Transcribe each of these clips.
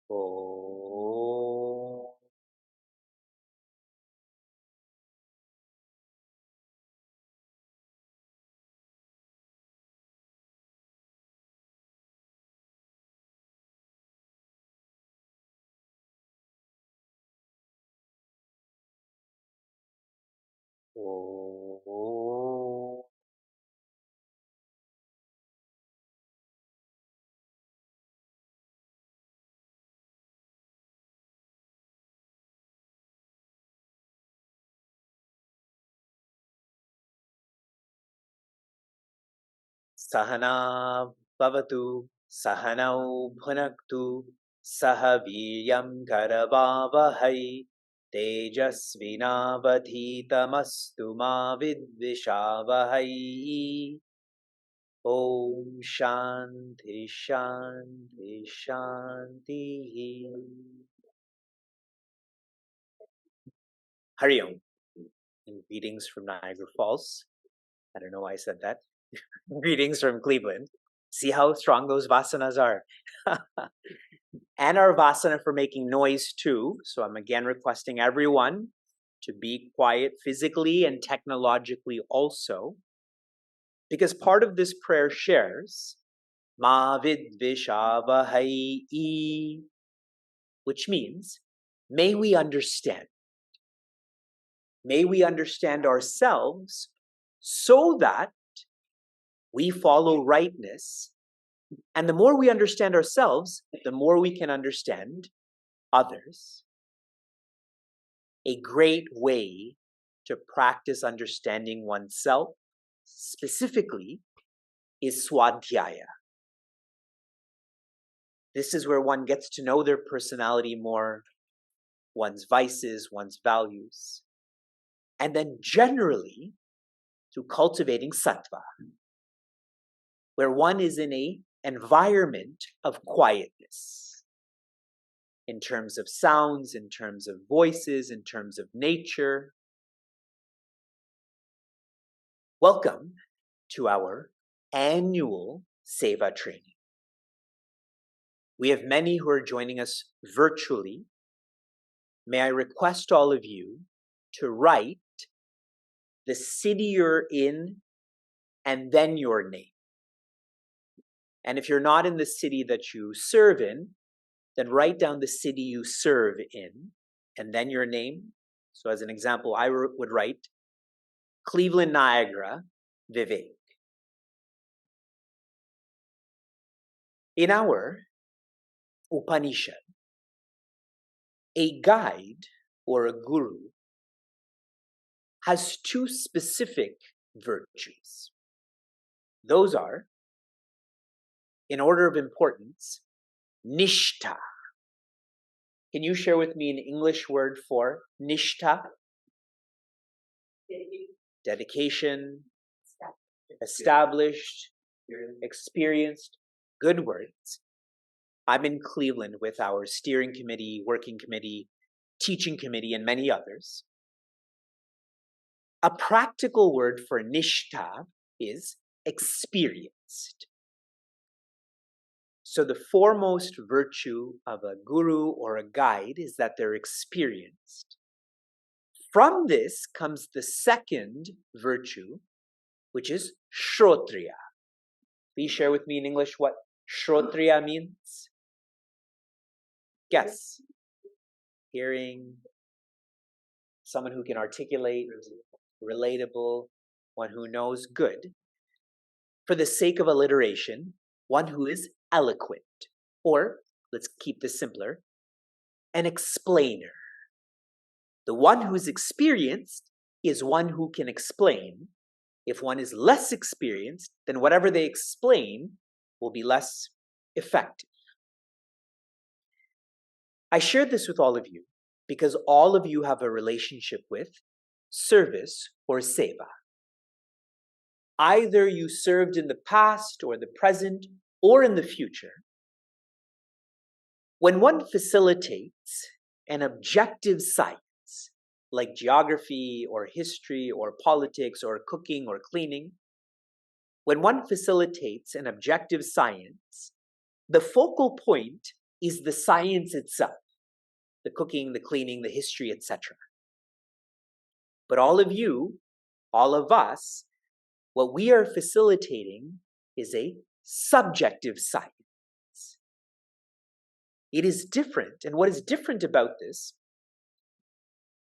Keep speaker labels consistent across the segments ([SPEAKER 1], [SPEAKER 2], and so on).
[SPEAKER 1] Om. Om. Sahana Bhavatu Sahanau Bhunaktu Saha Viryam Karavavahai Tejasvinavadhitamastu ma vidvishavahai. Om Shanti Shanti Shanti. Hari Om. And greetings from Niagara Falls. I don't know why I said that. Greetings from Cleveland. See how strong those vasanas are. And our vasana for making noise too. So I'm again requesting everyone to be quiet physically and technologically also. Because part of this prayer shares Ma vidvishavahai, which means may we understand. May we understand ourselves so that we follow rightness. And the more we understand ourselves, the more we can understand others. A great way to practice understanding oneself specifically is swadhyaya. This is where one gets to know their personality more, one's vices, one's values, and then generally through cultivating sattva, where one is in an environment of quietness in terms of sounds, in terms of voices, in terms of nature. Welcome to our annual Seva training. We have many who are joining us virtually. May I request all of you to write the city you're in and then your name. And if you're not in the city that you serve in, then write down the city you serve in and then your name. So as an example, I would write Cleveland, Niagara, Vivek. In our Upanishad, a guide or a guru has two specific virtues. Those are, in order of importance, nishtha. Can you share with me an English word for nishtha? Dedication, established, experienced, good words. I'm in Cleveland with our steering committee, working committee, teaching committee, and many others. A practical word for nishtha is experienced. So the foremost virtue of a guru or a guide is that they're experienced. From this comes the second virtue, which is shrotriya. Please share with me in English what shrotriya means. Guess. Hearing, someone who can articulate, relatable, one who knows, good. For the sake of alliteration, one who is eloquent, or let's keep this simpler, an explainer. The one who is experienced is one who can explain. If one is less experienced, then whatever they explain will be less effective. I share this with all of you because all of you have a relationship with service or seva. Either you served in the past or the present or in the future. When one facilitates an objective science, like geography or history or politics or cooking or cleaning, when one facilitates an objective science, the focal point is the science itself, the cooking, the cleaning, the history, etc. But all of you, all of us, what we are facilitating is a subjective science. It is different, and what is different about this,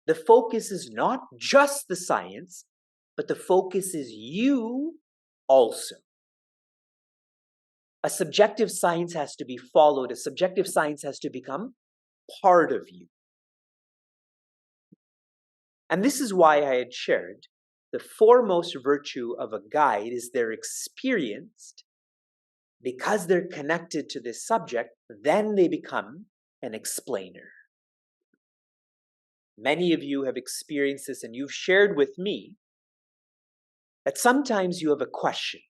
[SPEAKER 1] the focus is not just the science, but the focus is you also. A subjective science has to be followed. A subjective science has to become part of you. And this is why I had shared the foremost virtue of a guide is they're experienced. Because they're connected to this subject, then they become an explainer. Many of you have experienced this, and you've shared with me that sometimes you have a question.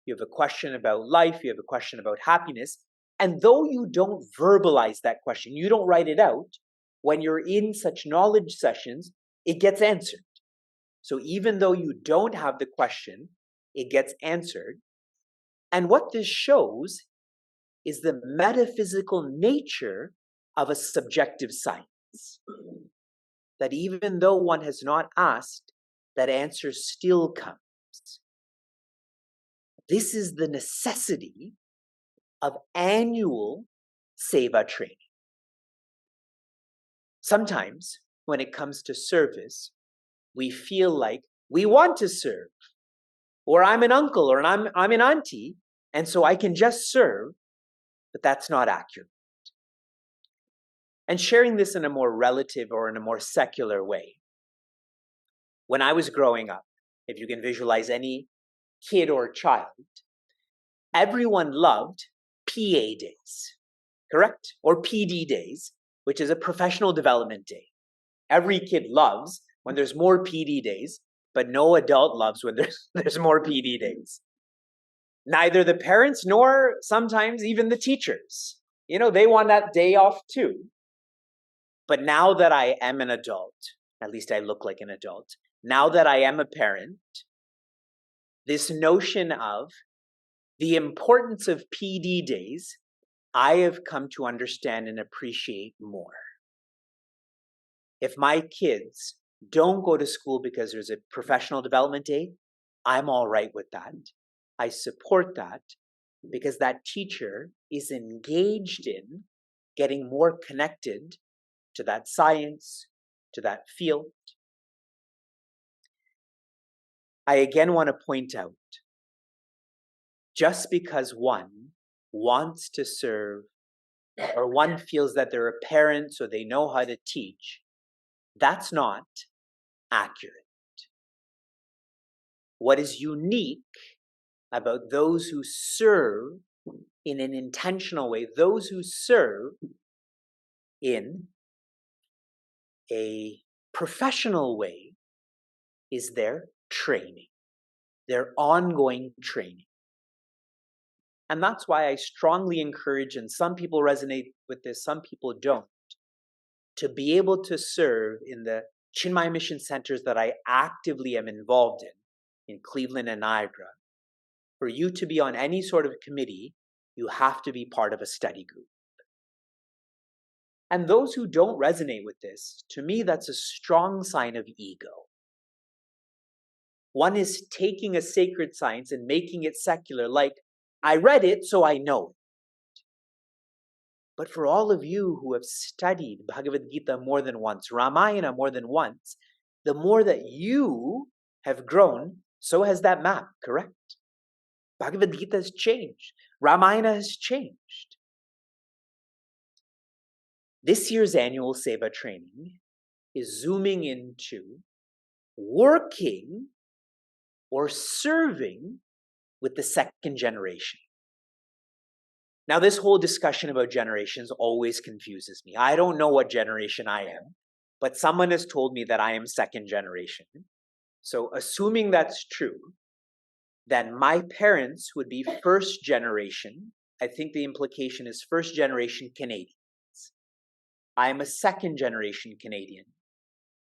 [SPEAKER 1] You have a question about life, you have a question about happiness, and though you don't verbalize that question, you don't write it out, when you're in such knowledge sessions, it gets answered. So even though you don't have the question, it gets answered. And what this shows is the metaphysical nature of a subjective science. That even though one has not asked, that answer still comes. This is the necessity of annual Seva training. Sometimes, when it comes to service, we feel like we want to serve, or I'm an uncle, or I'm an auntie, and so I can just serve, but that's not accurate. And sharing this in a more relative or in a more secular way. When I was growing up, if you can visualize any kid or child, everyone loved PA days, correct? Or PD days, which is a professional development day. Every kid loves when there's more PD days, but no adult loves when there's more PD days. Neither the parents nor sometimes even the teachers. They want that day off too. But now that I am an adult, at least I look like an adult, now that I am a parent, this notion of the importance of PD days, I have come to understand and appreciate more. If my kids don't go to school because there's a professional development day, I'm all right with that. I support that because that teacher is engaged in getting more connected to that science, to that field. I again want to point out, just because one wants to serve or one feels that they're a parent so they know how to teach, that's not accurate. What is unique about those who serve in an intentional way, those who serve in a professional way, is their training, their ongoing training. And that's why I strongly encourage, and some people resonate with this, some people don't, to be able to serve in the Chinmaya Mission centers that I actively am involved in Cleveland and Niagara. For you to be on any sort of committee, you have to be part of a study group. And those who don't resonate with this, to me, that's a strong sign of ego. One is taking a sacred science and making it secular, like, I read it, so I know it. But for all of you who have studied Bhagavad Gita more than once, Ramayana more than once, the more that you have grown, so has that map, correct? Bhagavad Gita has changed. Ramayana has changed. This year's annual Seva training is zooming into working or serving with the second generation. Now, this whole discussion about generations always confuses me. I don't know what generation I am, but someone has told me that I am second generation. So assuming that's true, then my parents would be first generation. I think the implication is first generation Canadians. I am a second generation Canadian.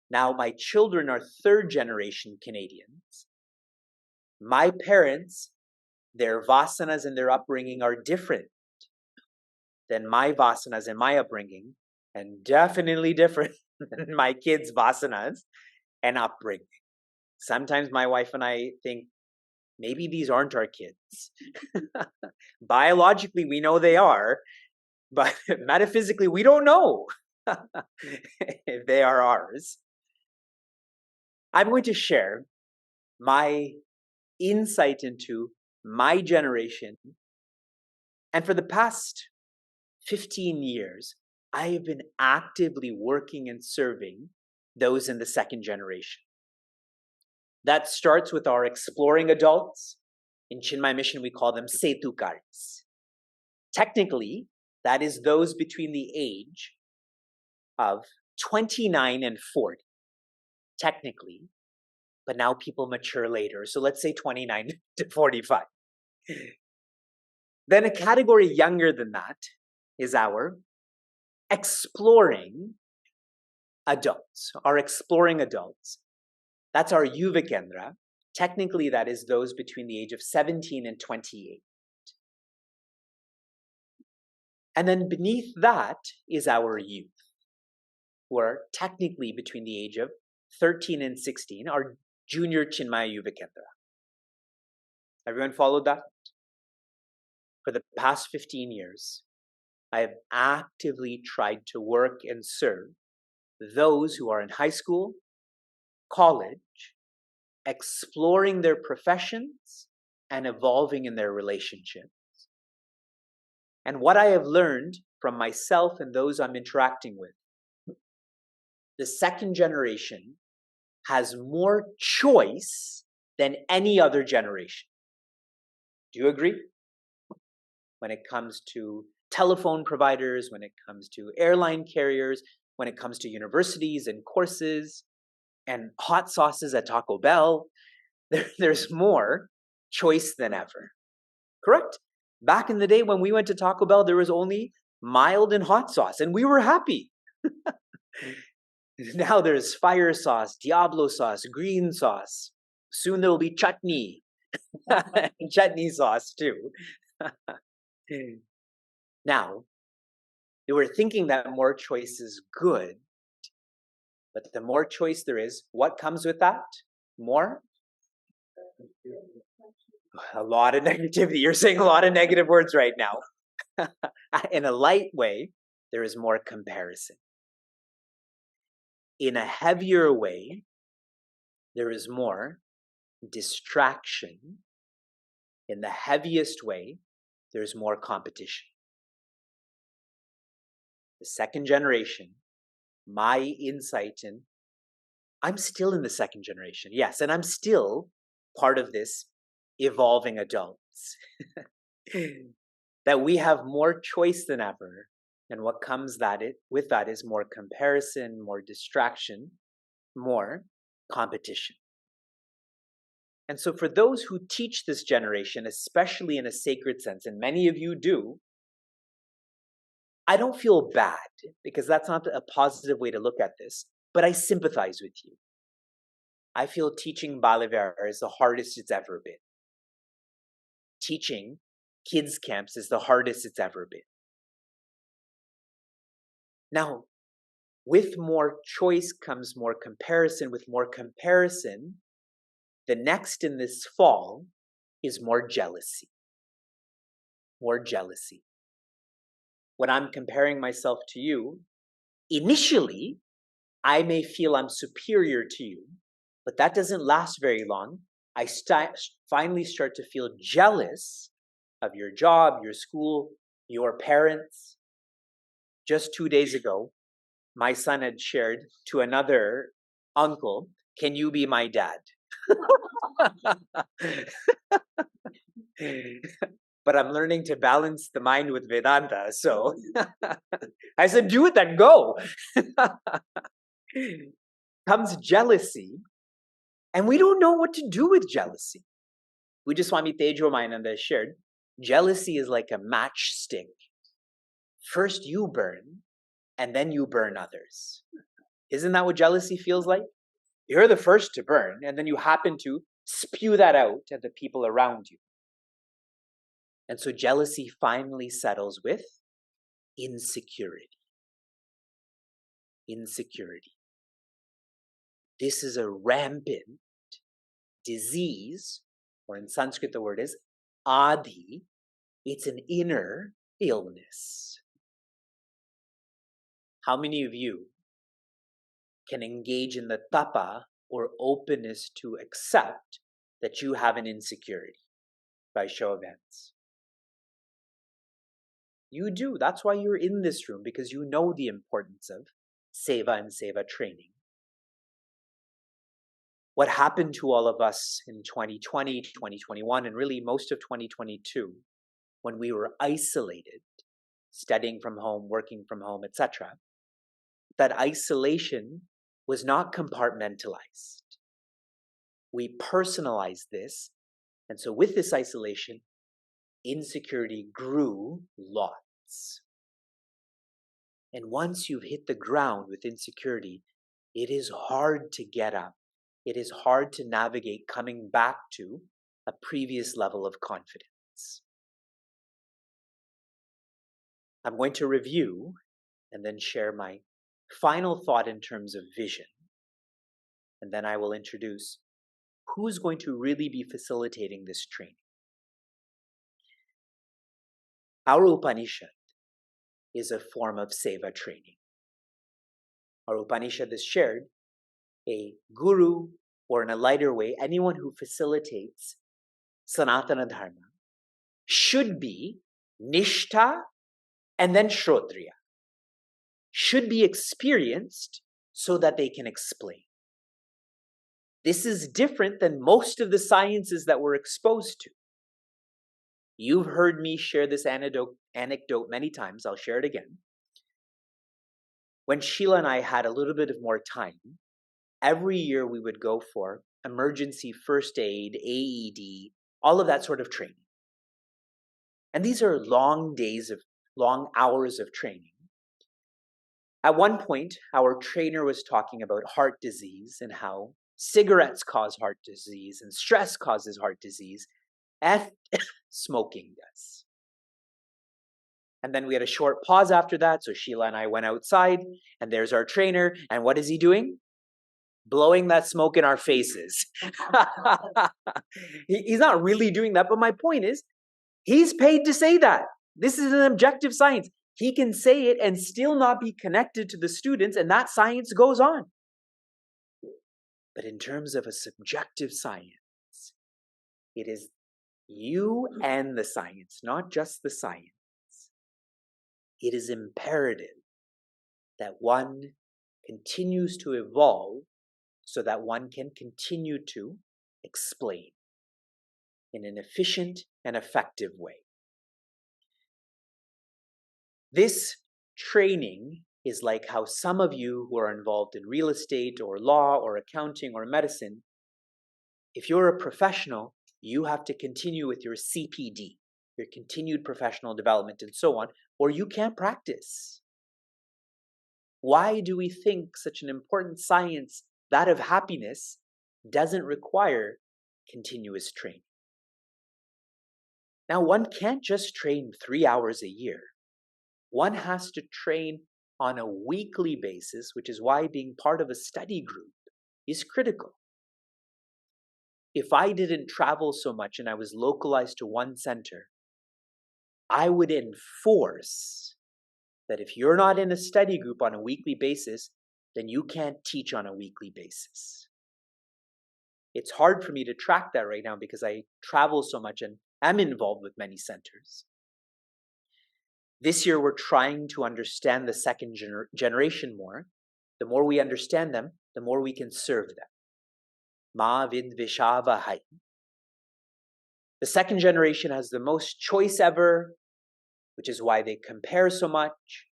[SPEAKER 1] Now my children are third generation Canadians. My parents, their vasanas and their upbringing are different. than my vasanas and my upbringing, and definitely different than my kids' vasanas and upbringing. Sometimes my wife and I think maybe these aren't our kids. Biologically, we know they are, but metaphysically, we don't know if they are ours. I'm going to share my insight into my generation. And for the past 15 years, I have been actively working and serving those in the second generation. That starts with our exploring adults. In Chinmay Mission, we call them Setukars. Technically, that is those between the age of 29 and 40. Technically, but now people mature later. So let's say 29 to 45. Then a category younger than that is our exploring adults. Our exploring adults. That's our Yuva Kendra. Technically, that is those between the age of 17 and 28. And then beneath that is our youth, who are technically between the age of 13 and 16, our junior Chinmaya Yuva Kendra. Everyone followed that? For the past 15 years, I have actively tried to work and serve those who are in high school, college, exploring their professions and evolving in their relationships. And what I have learned from myself and those I'm interacting with, the second generation has more choice than any other generation. Do you agree? When it comes to telephone providers, when it comes to airline carriers, when it comes to universities and courses and hot sauces at Taco Bell, there's more choice than ever. Correct? Back in the day when we went to Taco Bell, there was only mild and hot sauce, and we were happy. Now there's fire sauce, Diablo sauce, green sauce. Soon there will be chutney, chutney sauce too. Now, they were thinking that more choice is good, but the more choice there is, what comes with that? More? A lot of negativity. You're saying a lot of negative words right now. In a light way, there is more comparison. In a heavier way, there is more distraction. In the heaviest way, there's more competition. The second generation, my insight in, I'm still in the second generation, yes, and I'm still part of this evolving adults. That we have more choice than ever, and what comes with that is more comparison, more distraction, more competition. And so for those who teach this generation, especially in a sacred sense, and many of you do, I don't feel bad, because that's not a positive way to look at this, but I sympathize with you. I feel teaching Balivara is the hardest it's ever been. Teaching kids camps is the hardest it's ever been. Now, with more choice comes more comparison. With more comparison, the next in this fall is more jealousy. More jealousy. When I'm comparing myself to you, initially, I may feel I'm superior to you, but that doesn't last very long. I finally start to feel jealous of your job, your school, your parents. Just 2 days ago, my son had shared to another uncle, "Can you be my dad?" But I'm learning to balance the mind with Vedanta, so I said, "Do it then, go." Comes jealousy, and we don't know what to do with jealousy. Swami Tejo Mayananda shared, jealousy is like a matchstick. First you burn, and then you burn others. Isn't that what jealousy feels like? You're the first to burn, and then you happen to spew that out at the people around you. And so jealousy finally settles with insecurity. Insecurity. This is a rampant disease, or in Sanskrit the word is adhi. It's an inner illness. How many of you can engage in the tapa or openness to accept that you have an insecurity by show of hands? You do. That's why you're in this room, because you know the importance of Seva and Seva training. What happened to all of us in 2020, 2021, and really most of 2022, when we were isolated, studying from home, working from home, etc., that isolation was not compartmentalized. We personalized this, and so with this isolation, insecurity grew lots. And once you've hit the ground with insecurity, it is hard to get up. It is hard to navigate coming back to a previous level of confidence. I'm going to review and then share my final thought in terms of vision. And then I will introduce who's going to really be facilitating this training. Our Upanishad is a form of Seva training. Our Upanishad is shared. A guru, or in a lighter way, anyone who facilitates Sanatana Dharma should be Nishtha and then Shrotriya. Should be experienced so that they can explain. This is different than most of the sciences that we're exposed to. You've heard me share this anecdote many times. I'll share it again. When Sheila and I had a little bit of more time, every year we would go for emergency first aid, AED, all of that sort of training. And these are long hours of training. At one point, our trainer was talking about heart disease and how cigarettes cause heart disease and stress causes heart disease, and smoking does. And then we had a short pause after that, so Sheila and I went outside, and there's our trainer, and what is he doing? Blowing that smoke in our faces. He's not really doing that, but my point is, he's paid to say that. This is an objective science. He can say it and still not be connected to the students, and that science goes on. But in terms of a subjective science, it is you and the science, not just the science. It is imperative that one continues to evolve so that one can continue to explain in an efficient and effective way. This training is like how some of you who are involved in real estate or law or accounting or medicine, if you're a professional, you have to continue with your CPD, your continued professional development and so on, or you can't practice. Why do we think such an important science, that of happiness, doesn't require continuous training? Now, one can't just train 3 hours a year. One has to train on a weekly basis, which is why being part of a study group is critical. If I didn't travel so much and I was localized to one center, I would enforce that if you're not in a study group on a weekly basis, then you can't teach on a weekly basis. It's hard for me to track that right now because I travel so much and am involved with many centers. This year, we're trying to understand the second generation more. The more we understand them, the more we can serve them. Ma vidvishavahai. The second generation has the most choice ever, which is why they compare so much,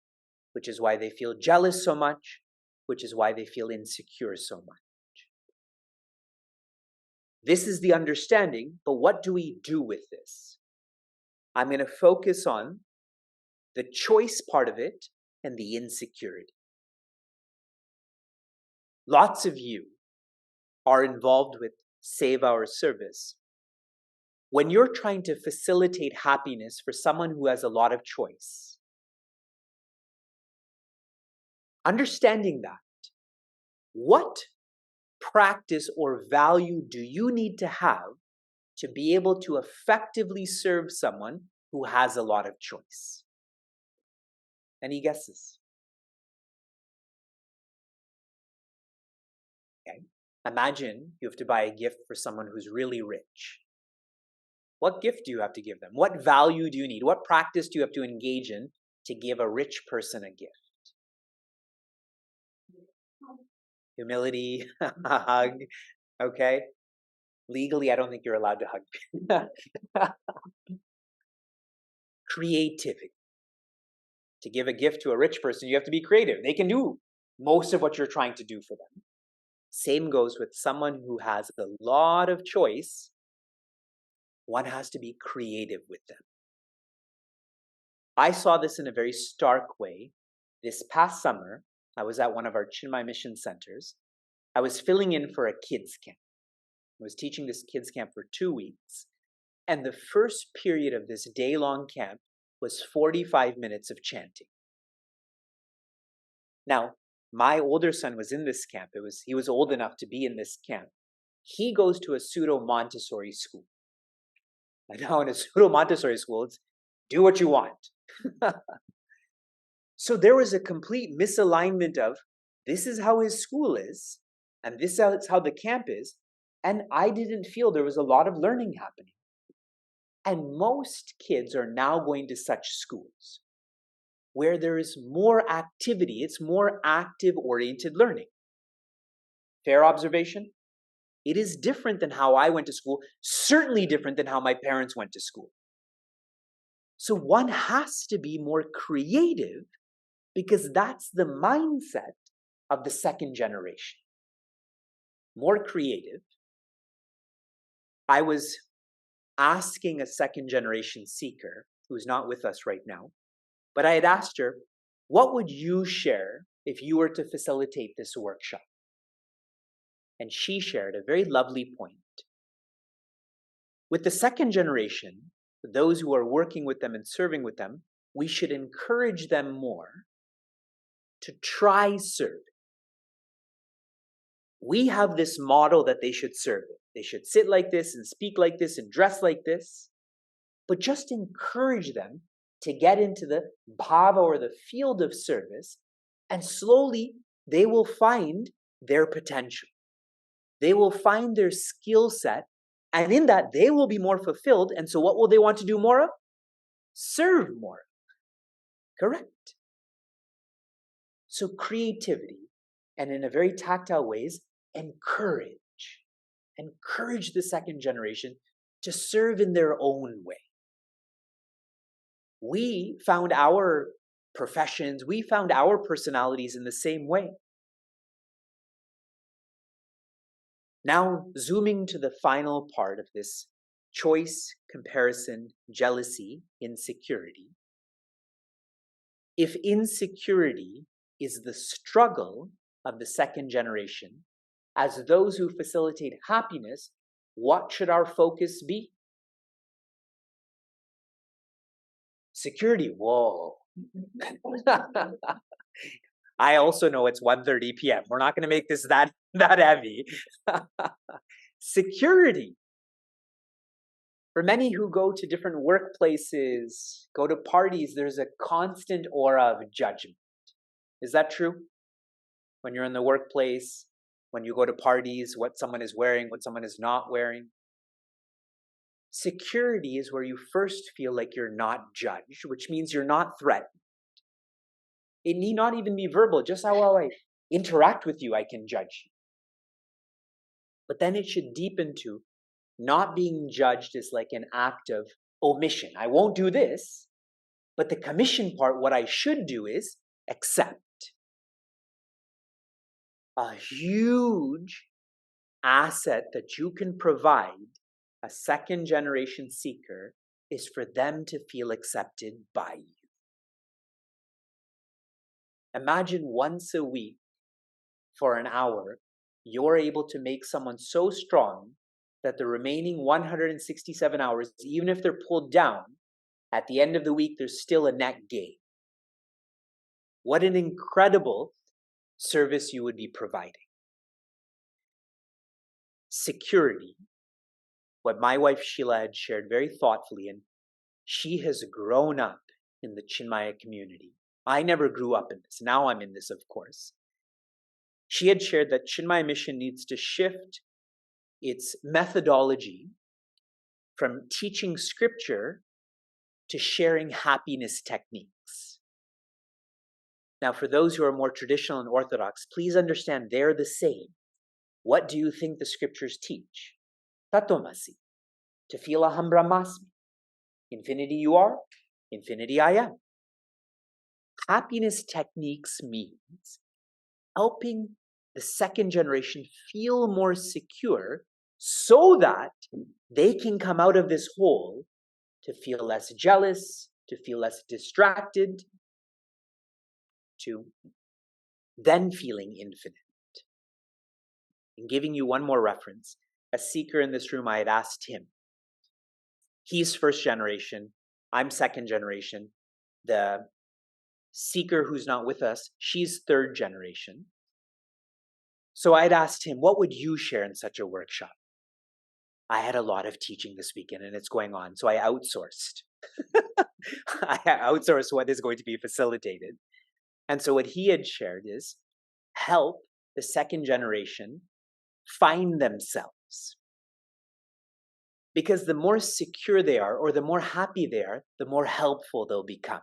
[SPEAKER 1] which is why they feel jealous so much, which is why they feel insecure so much. This is the understanding, but what do we do with this? I'm going to focus on the choice part of it and the insecurity. Lots of you are involved with Seva or service. When you're trying to facilitate happiness for someone who has a lot of choice, Understanding that, what practice or value do you need to have to be able to effectively serve someone who has a lot of choice? Any guesses? Okay. Imagine you have to buy a gift for someone who's really rich. What gift do you have to give them? What value do you need? What practice do you have to engage in to give a rich person a gift? Humility, a hug, okay? Legally, I don't think you're allowed to hug. Creativity. To give a gift to a rich person, you have to be creative. They can do most of what you're trying to do for them. Same goes with someone who has a lot of choice. One has to be creative with them. I saw this in a very stark way. This past summer, I was at one of our Chinmay mission centers. I was filling in for a kids camp. I was teaching this kids camp for 2 weeks. And the first period of this day-long camp was 45 minutes of chanting. Now, my older son was in this camp. He was old enough to be in this camp. He goes to a pseudo-Montessori school. And now in a pseudo-Montessori school, it's do what you want. So there was a complete misalignment of this is how his school is, and this is how the camp is, and I didn't feel there was a lot of learning happening. And most kids are now going to such schools where there is more activity. It's more active-oriented learning. Fair observation? It is different than how I went to school, certainly different than how my parents went to school. So one has to be more creative because that's the mindset of the second generation. More creative. I was asking a second generation seeker who's not with us right now, but I had asked her, what would you share if you were to facilitate this workshop? And she shared a very lovely point. With the second generation, those who are working with them and serving with them, we should encourage them more to try serving. We have this model that they should serve it. They should sit like this and speak like this and dress like this. But just encourage them to get into the bhava or the field of service, and slowly they will find their potential. They will find their skill set, and in that they will be more fulfilled. And so what will they want to do more of? Serve more. Correct. So creativity, and in a very tactile ways, encourage the second generation to serve in their own way. We found our professions, we found our personalities in the same way. Now, zooming to the final part of this choice, comparison, jealousy, insecurity. If insecurity is the struggle of the second generation, as those who facilitate happiness, what should our focus be? Security. Whoa. I also know it's 1:30 p.m. We're not going to make this that heavy. Security. For many who go to different workplaces, go to parties, there's a constant aura of judgment. Is that true? When you're in the workplace, when you go to parties, what someone is wearing, what someone is not wearing. Security is where you first feel like you're not judged, which means you're not threatened. It need not even be verbal. Just how I interact with you, I can judge you. But then it should deepen to not being judged is like an act of omission. I won't do this, but the commission part, what I should do is accept. A huge asset that you can provide a second generation seeker is for them to feel accepted by you. Imagine once a week for an hour, you're able to make someone so strong that the remaining 167 hours, even if they're pulled down, at the end of the week, there's still a net gain. What an incredible service you would be providing. Security, what my wife Sheila had shared very thoughtfully, and she has grown up in the Chinmaya community. I never grew up in this. Now I'm in this, of course. She had shared that Chinmaya Mission needs to shift its methodology from teaching scripture to sharing happiness techniques. Now, for those who are more traditional and orthodox, please understand they're the same. What do you think the scriptures teach? Tatomasi, to feel aham brahmasmi. Infinity you are, infinity I am. Happiness techniques means helping the second generation feel more secure so that they can come out of this hole to feel less jealous, to feel less distracted, to then feeling infinite. And giving you one more reference, a seeker in this room, I had asked him. He's first generation, I'm second generation. The seeker who's not with us, she's third generation. So I'd asked him, what would you share in such a workshop? I had a lot of teaching this weekend and it's going on, so I outsourced. I outsourced what is going to be facilitated. And so what he had shared is help the second generation find themselves. Because the more secure they are, or the more happy they are, the more helpful they'll become.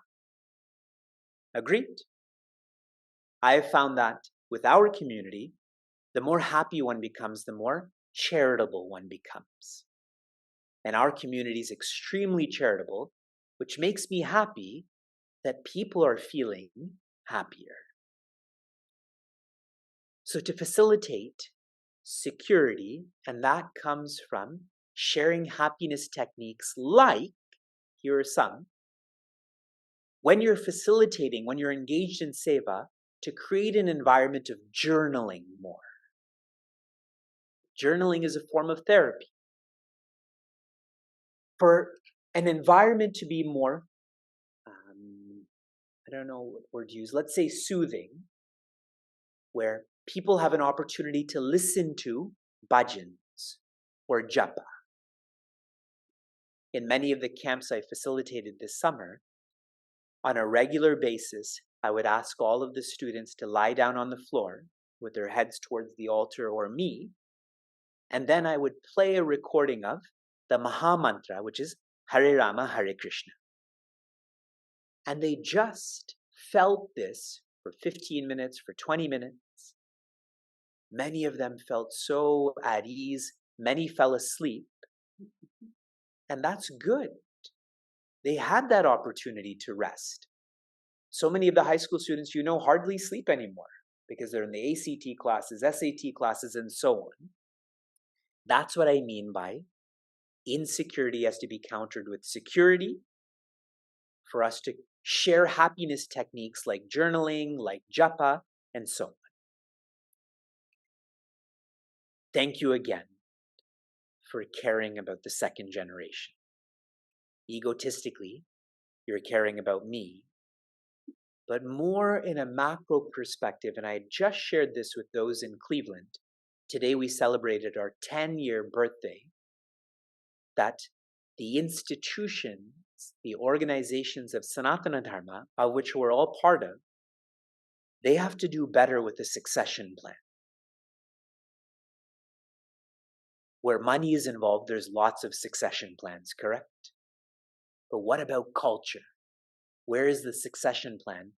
[SPEAKER 1] Agreed? I have found that with our community, the more happy one becomes, the more charitable one becomes. And our community is extremely charitable, which makes me happy that people are feeling happier. So to facilitate security, and that comes from sharing happiness techniques like, here are some, when you're facilitating, when you're engaged in Seva, to create an environment of journaling more. Journaling is a form of therapy. For an environment to be more, I don't know what word to use, let's say soothing, where people have an opportunity to listen to bhajans or japa. In many of the camps I facilitated this summer, on a regular basis, I would ask all of the students to lie down on the floor with their heads towards the altar or me, and then I would play a recording of the Maha Mantra, which is Hare Rama, Hare Krishna. And they just felt this for 15 minutes, for 20 minutes. Many of them felt so at ease. Many fell asleep. And that's good. They had that opportunity to rest. So many of the high school students, hardly sleep anymore because they're in the ACT classes, SAT classes, and so on. That's what I mean by insecurity has to be countered with security for us to share happiness techniques like journaling, like japa, and so on. Thank you again for caring about the second generation. Egotistically, you're caring about me, but more in a macro perspective, and I just shared this with those in Cleveland. Today we celebrated our 10-year birthday, that the institutions, the organizations of Sanatana Dharma, of which we're all part of, they have to do better with the succession plan. Where money is involved, there's lots of succession plans, correct? But what about culture? Where is the succession plan?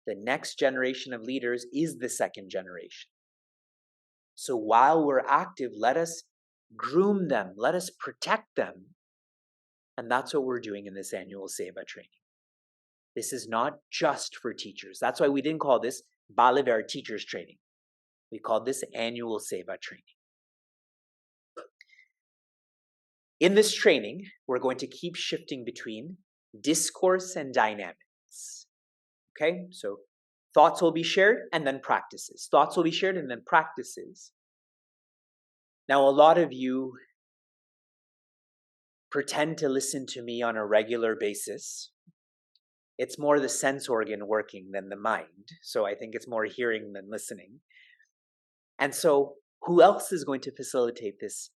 [SPEAKER 1] The next generation of leaders is the second generation. So while we're active, let us groom them, let us protect them. And that's what we're doing in this annual Seva training. This is not just for teachers. That's why we didn't call this Balavar Teachers Training. We called this annual Seva training. In this training, we're going to keep shifting between discourse and dynamics. Okay, so thoughts will be shared and then practices. Thoughts will be shared and then practices. Now, a lot of you pretend to listen to me on a regular basis. it's more the sense organ working than the mind. So I think it's more hearing than listening. And so who else is going to facilitate this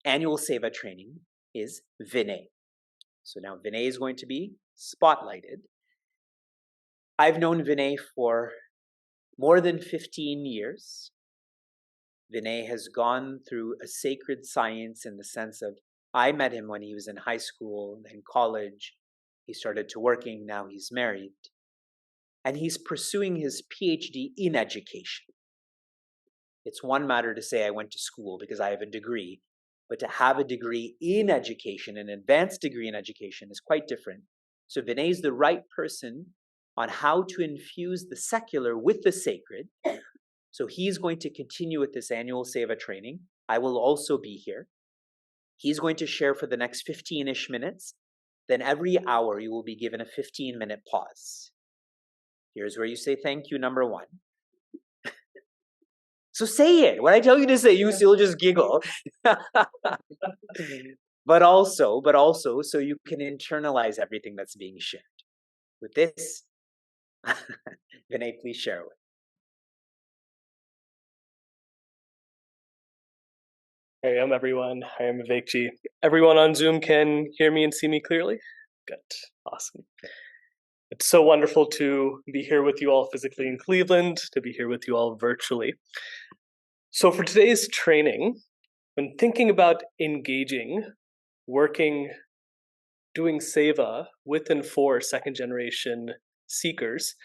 [SPEAKER 1] annual Seva training is Vinay. So now Vinay is going to be spotlighted. I've known Vinay for more than 15 years. Vinay has gone through a sacred science in the sense of, I met him when he was in high school, then college. He started to working, now he's married. And he's pursuing his PhD in education. It's one matter to say I went to school because I have a degree, but to have a degree in education, an advanced degree in education, is quite different. So Vinay is the right person on how to infuse the secular with the sacred. So he's going to continue with this annual Seva training. I will also be here. He's going to share for the next 15-ish minutes. Then every hour you will be given a 15-minute pause. Here's where you say thank you, number one. So say it. What I tell you to say, you still just giggle. But also, so you can internalize everything that's being shared. With this, Vinay, please share it.
[SPEAKER 2] Hey, everyone. I am Vivekji. Everyone on Zoom can hear me and see me clearly? Good. Awesome. It's so wonderful to be here with you all physically in Cleveland, to be here with you all virtually. So for today's training, when thinking about engaging, working, doing Seva with and for second-generation seekers,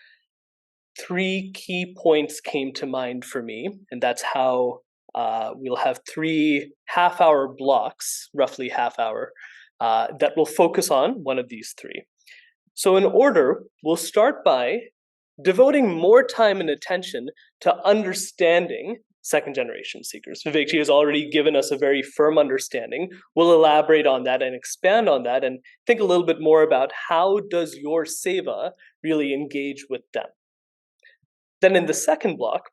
[SPEAKER 2] 3 key points came to mind for me, and that's how we'll have 3 half-hour blocks, roughly half hour, that will focus on one of these 3. So in order, we'll start by devoting more time and attention to understanding second-generation seekers. Vivekji has already given us a very firm understanding. We'll elaborate on that and expand on that and think a little bit more about how does your Seva really engage with them. Then in the second block,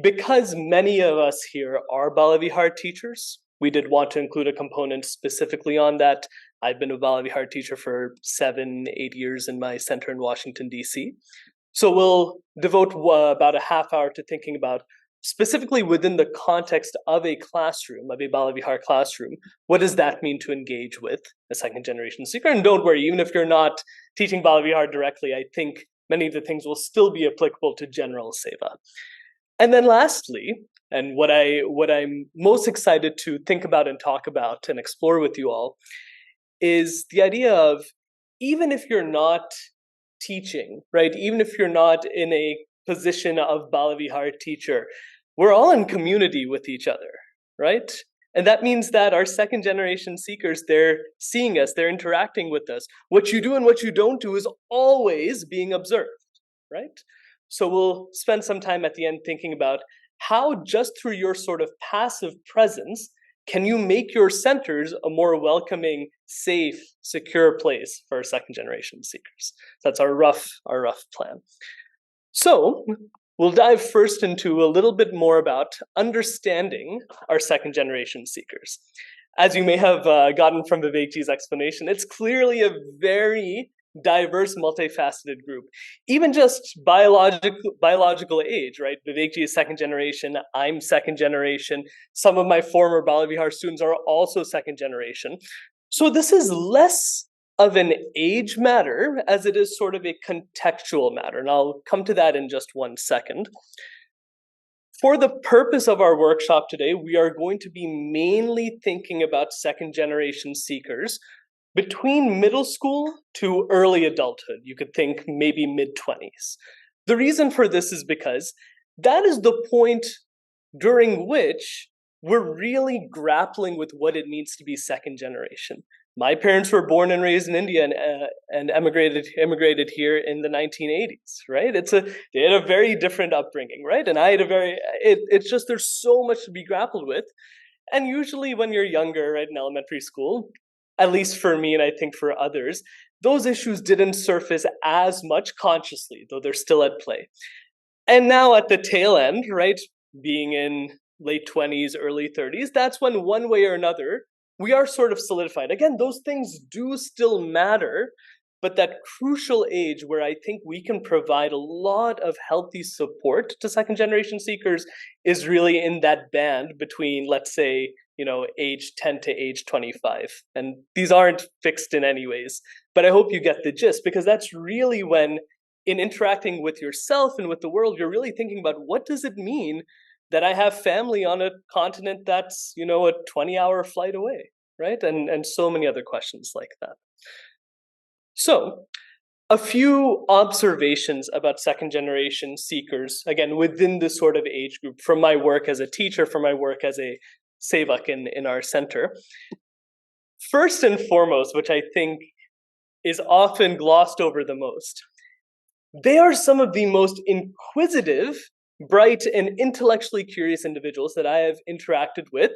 [SPEAKER 2] because many of us here are Balavihar teachers, we did want to include a component specifically on that. I've been a Balavihar teacher for 7-8 years in my center in Washington, D.C. So we'll devote about a half hour to thinking about, specifically within the context of a classroom, of a Balavihar classroom, what does that mean to engage with a second-generation seeker? And don't worry, even if you're not teaching Balavihar directly, I think many of the things will still be applicable to general Seva. And then lastly, and what I'm most excited to think about and talk about and explore with you all, is the idea of, even if you're not teaching, right? Even if you're not in a position of Balavihar teacher, we're all in community with each other, right? And that means that our second generation seekers, they're seeing us, they're interacting with us. What you do and what you don't do is always being observed, right? So we'll spend some time at the end thinking about how, just through your sort of passive presence, can you make your centers a more welcoming, safe, secure place for second generation seekers? That's our rough plan. So we'll dive first into a little bit more about understanding our second generation seekers. As you may have gotten from Vivekji's explanation, it's clearly a very diverse, multifaceted group. Even just biological age, right? Vivekji is second generation, I'm second generation. Some of my former Balavihar students are also second generation. So this is less of an age matter as it is sort of a contextual matter. And I'll come to that in just one second. For the purpose of our workshop today, we are going to be mainly thinking about second generation seekers between middle school to early adulthood. You could think maybe mid-20s. The reason for this is because that is the point during which we're really grappling with what it means to be second generation. My parents were born and raised in India and immigrated here in the 1980s, right? They had a very different upbringing, right? And I had it's just, there's so much to be grappled with. And usually when you're younger, right, in elementary school, at least for me and I think for others, those issues didn't surface as much consciously, though they're still at play. And now at the tail end, right, being in late 20s, early 30s, that's when one way or another, we are sort of solidified. Again, those things do still matter, but that crucial age where I think we can provide a lot of healthy support to second generation seekers is really in that band between, let's say, age 10 to age 25. And these aren't fixed in any ways, but I hope you get the gist, because that's really when, in interacting with yourself and with the world, you're really thinking about, what does it mean that I have family on a continent that's, a 20-hour flight away, right? And so many other questions like that. So, a few observations about second generation seekers, again, within this sort of age group, from my work as a teacher, from my work as a Seva in our center. First and foremost, which I think is often glossed over the most, they are some of the most inquisitive, bright, and intellectually curious individuals that I have interacted with,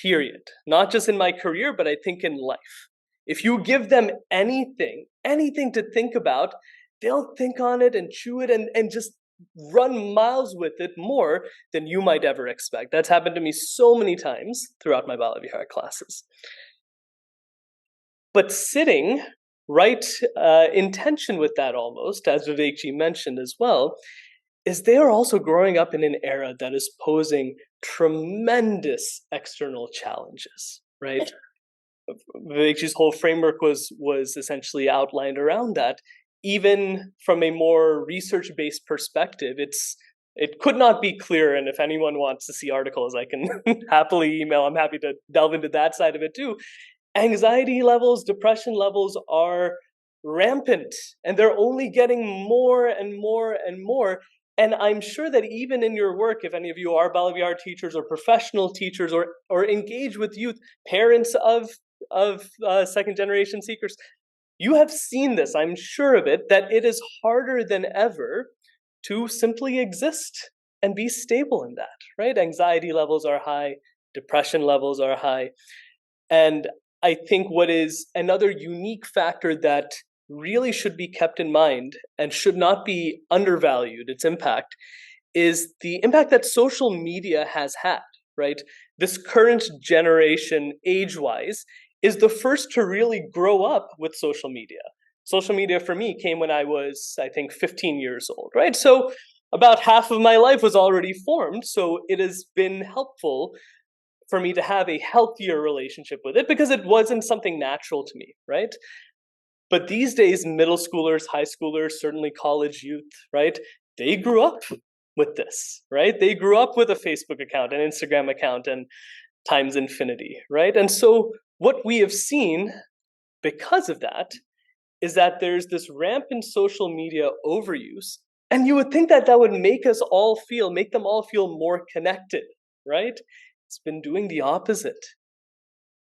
[SPEAKER 2] period. Not just in my career, but I think in life. If you give them anything to think about, they'll think on it and chew it and just run miles with it more than you might ever expect. That's happened to me so many times throughout my Bala Vihara classes. But sitting right in tension with that, almost, as Vivekji mentioned as well, is they are also growing up in an era that is posing tremendous external challenges, right? Vivekji's whole framework was essentially outlined around that. Even from a more research-based perspective, it could not be clearer. And if anyone wants to see articles, I can happily email. I'm happy to delve into that side of it too. Anxiety levels, depression levels are rampant, and they're only getting more and more and more. And I'm sure that even in your work, if any of you are Bala Vihara teachers or professional teachers or engage with youth, parents of second generation seekers, you have seen this, I'm sure of it, that it is harder than ever to simply exist and be stable in that, right? Anxiety levels are high, depression levels are high. And I think what is another unique factor that really should be kept in mind and should not be undervalued, its impact, is the impact that social media has had, right? This current generation, age-wise, is the first to really grow up with social media. Social media for me came when I was, I think, 15 years old, right? So about half of my life was already formed, so it has been helpful for me to have a healthier relationship with it because it wasn't something natural to me, right? But these days, middle schoolers, high schoolers, certainly college youth, right? They grew up with this, right? They grew up with a Facebook account, an Instagram account, and times infinity, right? And so what we have seen because of that is that there's this rampant social media overuse, and you would think that that would make them all feel more connected, right? It's been doing the opposite.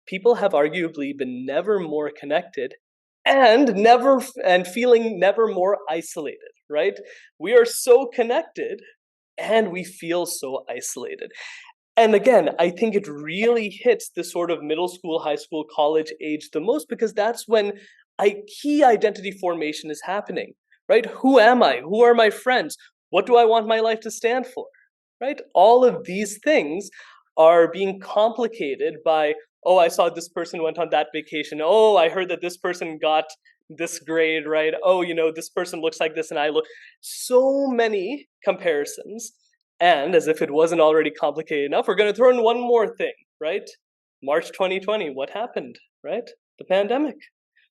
[SPEAKER 2] People have arguably been never more connected and feeling never more isolated, right? We are so connected and we feel so isolated. And again, I think it really hits the sort of middle school, high school, college age the most, because that's when key identity formation is happening, right? Who am I? Who are my friends? What do I want my life to stand for, right? All of these things are being complicated by, oh, I saw this person went on that vacation. Oh, I heard that this person got this grade, right? Oh, this person looks like this and I look. So many comparisons. And as if it wasn't already complicated enough, we're going to throw in one more thing, right? March 2020, what happened, right? The pandemic.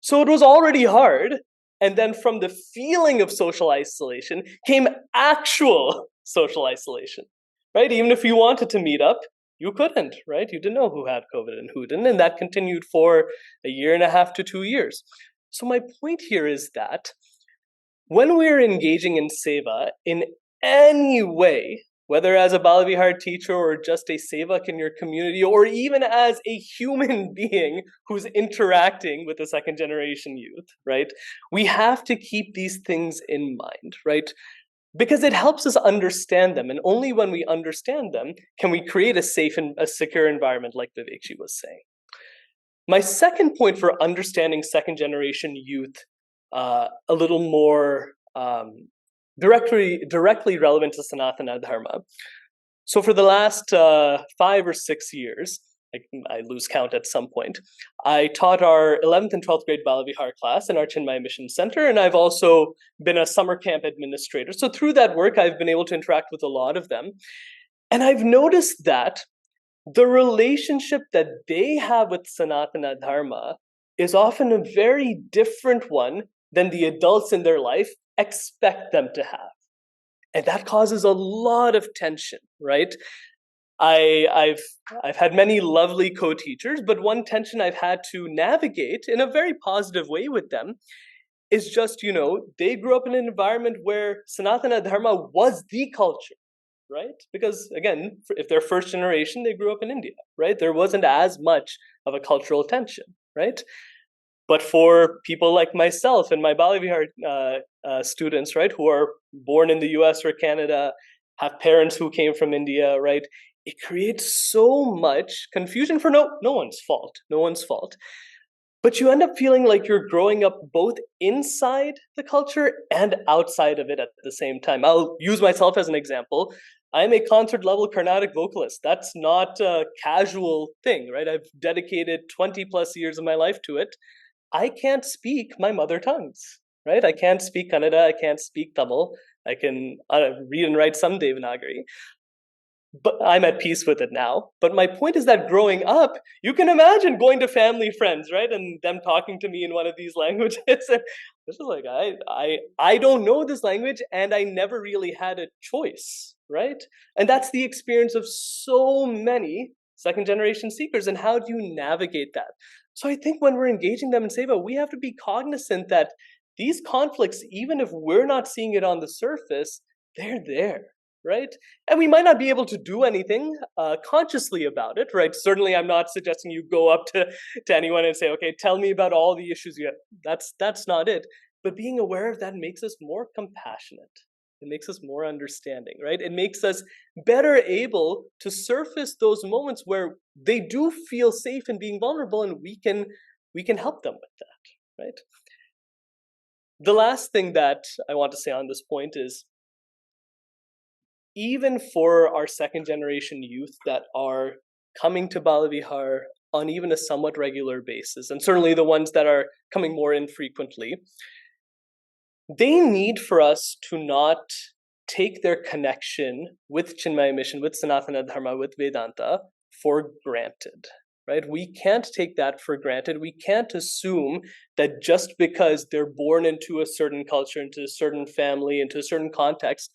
[SPEAKER 2] So it was already hard. And then from the feeling of social isolation came actual social isolation, right? Even if you wanted to meet up, you couldn't, right? You didn't know who had COVID and who didn't. And that continued for a year and a half to 2 years. So my point here is that when we're engaging in Seva in any way, whether as a Bala Vihara teacher or just a Sevak in your community, or even as a human being who's interacting with the second generation youth, right? We have to keep these things in mind, right? Because it helps us understand them. And only when we understand them can we create a safe and a secure environment, like Vivekji was saying. My second point for understanding second generation youth a little more directly relevant to Sanatana Dharma. So for the last 5 or 6 years, I lose count at some point. I taught our 11th and 12th grade Bala Vihar class in our Chinmay Mission Center, and I've also been a summer camp administrator. So through that work, I've been able to interact with a lot of them. And I've noticed that the relationship that they have with Sanatana Dharma is often a very different one than the adults in their life expect them to have. And that causes a lot of tension, right? I've had many lovely co-teachers, but one tension I've had to navigate in a very positive way with them is just, they grew up in an environment where Sanatana Dharma was the culture, right? Because again, if they're first generation, they grew up in India, right? There wasn't as much of a cultural tension, right? But for people like myself and my Bala Vihar students, right, who are born in the US or Canada, have parents who came from India, right, it creates so much confusion for no one's fault. No one's fault. But you end up feeling like you're growing up both inside the culture and outside of it at the same time. I'll use myself as an example. I'm a concert level Carnatic vocalist. That's not a casual thing, right? I've dedicated 20 plus years of my life to it. I can't speak my mother tongues, right? I can't speak Kannada, I can't speak Tamil. I can read and write some Devanagari. But I'm at peace with it now. But my point is that growing up, you can imagine going to family friends, right? And them talking to me in one of these languages. And this is like, I don't know this language and I never really had a choice, right? And that's the experience of so many second generation seekers. And how do you navigate that? So I think when we're engaging them in Seva, we have to be cognizant that these conflicts, even if we're not seeing it on the surface, they're there, right? And we might not be able to do anything consciously about it, right? Certainly, I'm not suggesting you go up to anyone and say, okay, tell me about all the issues you have. That's not it. But being aware of that makes us more compassionate. It makes us more understanding, right? It makes us better able to surface those moments where they do feel safe in being vulnerable, and we can help them with that, right? The last thing that I want to say on this point is, even for our second generation youth that are coming to Bala Vihar on even a somewhat regular basis, and certainly the ones that are coming more infrequently, they need for us to not take their connection with Chinmaya Mission, with Sanatana Dharma, with Vedanta for granted, right? We can't take that for granted. We can't assume that just because they're born into a certain culture, into a certain family, into a certain context,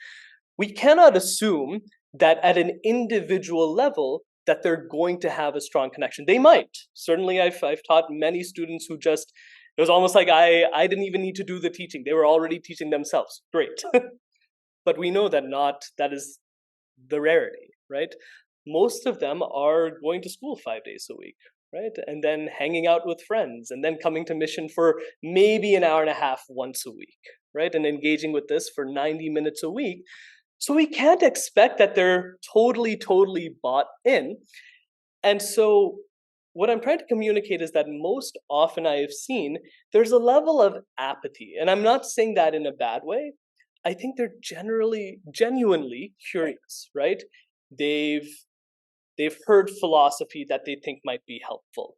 [SPEAKER 2] we cannot assume that at an individual level that they're going to have a strong connection. They might. Certainly, I've taught many students who just, it was almost like I didn't even need to do the teaching. They were already teaching themselves. Great. But we know that is the rarity, right? Most of them are going to school 5 days a week, right? And then hanging out with friends, and then coming to mission for maybe an hour and a half once a week, right? And engaging with this for 90 minutes a week. So we can't expect that they're totally bought in. And so what I'm trying to communicate is that most often I have seen there's a level of apathy. And I'm not saying that in a bad way. I think they're genuinely curious, right? They've heard philosophy that they think might be helpful.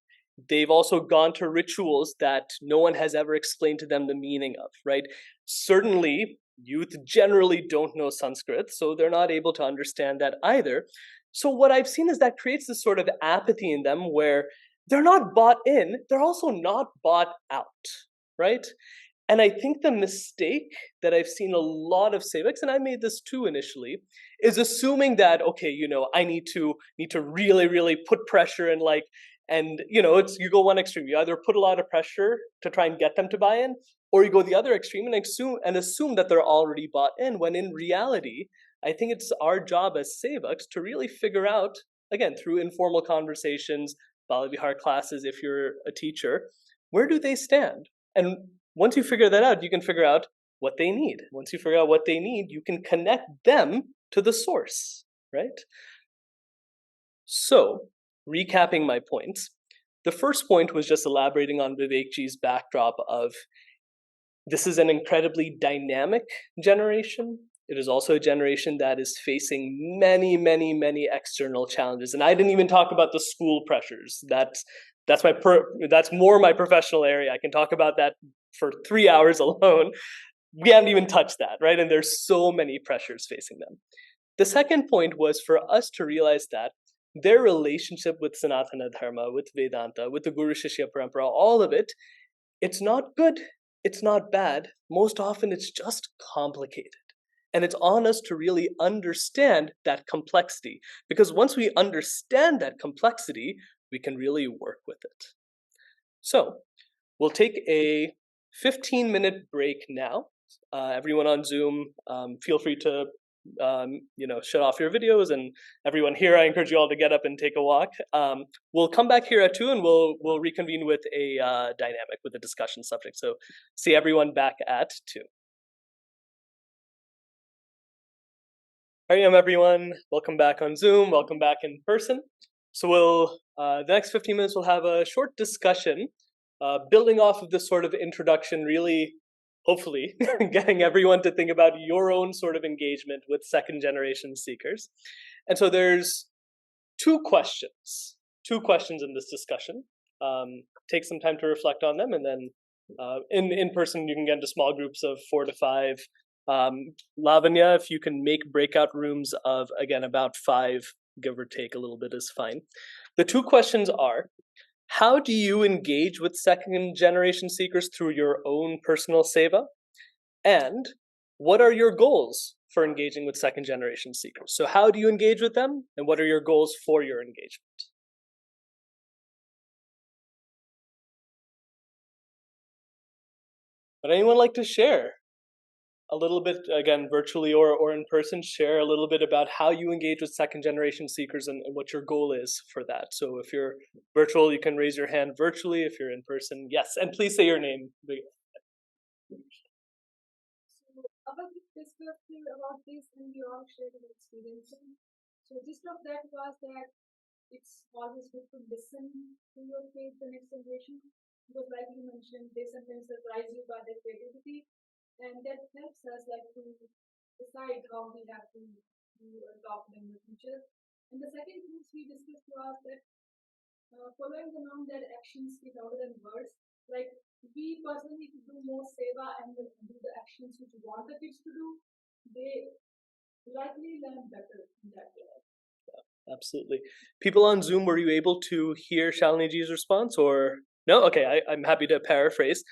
[SPEAKER 2] They've also gone to rituals that no one has ever explained to them the meaning of, right? Certainly, youth generally don't know Sanskrit, so they're not able to understand that either. So what I've seen is that creates this sort of apathy in them where they're not bought in, they're also not bought out, right? And I think the mistake that I've seen a lot of Sevaks, and I made this too initially, is assuming that, okay, I need to really put pressure and it's, you go one extreme. You either put a lot of pressure to try and get them to buy in, or you go the other extreme and assume that they're already bought in, when in reality, I think it's our job as Sevaks to really figure out, again, through informal conversations, Bala Vihar classes, if you're a teacher, where do they stand? And once you figure that out, you can figure out what they need. Once you figure out what they need, you can connect them to the source, right? So, recapping my points, the first point was just elaborating on Vivekji's backdrop of this is an incredibly dynamic generation. it is also a generation that is facing many, many, many external challenges. And I didn't even talk about the school pressures. That's more my professional area. I can talk about that for 3 hours alone. We haven't even touched that, right? And there's so many pressures facing them. The second point was for us to realize that their relationship with Sanatana Dharma, with Vedanta, with the Guru Shishya Parampara, all of it, it's not good, it's not bad. Most often it's just complicated. And it's on us to really understand that complexity. Because once we understand that complexity, we can really work with it. So we'll take a 15-minute break now. Everyone on Zoom, feel free to shut off your videos, and everyone here, I encourage you all to get up and take a walk. We'll come back here at 2 and we'll reconvene with a dynamic, with a discussion subject. So see everyone back at 2. Hi, everyone. Welcome back on Zoom. Welcome back in person. So the next 15 minutes we'll have a short discussion, building off of this sort of introduction, really, hopefully, getting everyone to think about your own sort of engagement with second generation seekers. And so there's two questions in this discussion. Take some time to reflect on them, and then in person you can get into small groups of 4 to 5. Lavanya, if you can make breakout rooms of, again, about 5, give or take a little bit is fine. The two questions are, how do you engage with second generation seekers through your own personal seva? And what are your goals for engaging with second generation seekers? So how do you engage with them, and what are your goals for your engagement? Would anyone like to share a little bit, again, virtually or in person, share a little bit about how you engage with second generation seekers and what your goal is for that? So if you're virtual, you can raise your hand virtually. If you're in person, yes. And please say your name.
[SPEAKER 3] Our discussed about this and we all shared our experiences. So just of that was that it's always good to listen to your faith, the next generation, because like you mentioned, they sometimes surprise you by their creativity, and that helps us like to decide how we have to do a talk in the future. And the second thing we discussed was that following the norm that actions speak louder than words. Like we personally do more seva and do the actions which we want the kids to do, they likely learn better in that way.
[SPEAKER 2] Yeah, absolutely. People on Zoom, were you able to hear Shaliniji's response or no? Okay, I'm happy to paraphrase.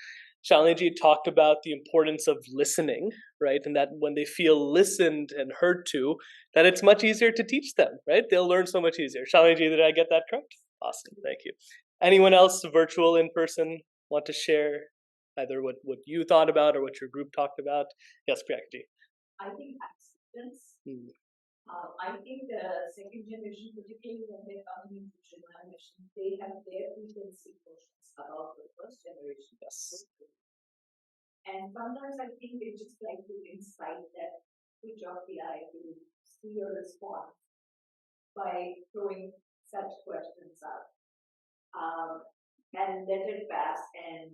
[SPEAKER 2] Shaliniji talked about the importance of listening, right? And that when they feel listened and heard to, that it's much easier to teach them, right? They'll learn so much easier. Shaliniji, did I get that correct? Awesome, thank you. Anyone else, virtual, in person, want to share either what you thought about or what your group talked about? Yes, Priyankaji.
[SPEAKER 4] I think acceptance. I think the second generation, particularly when they're coming into Chennai mission, they have their preconceived notions about the first generation.
[SPEAKER 2] Yes.
[SPEAKER 4] And sometimes I think they just like to incite that twitch of the eye to see your response by throwing such questions out. And let it pass and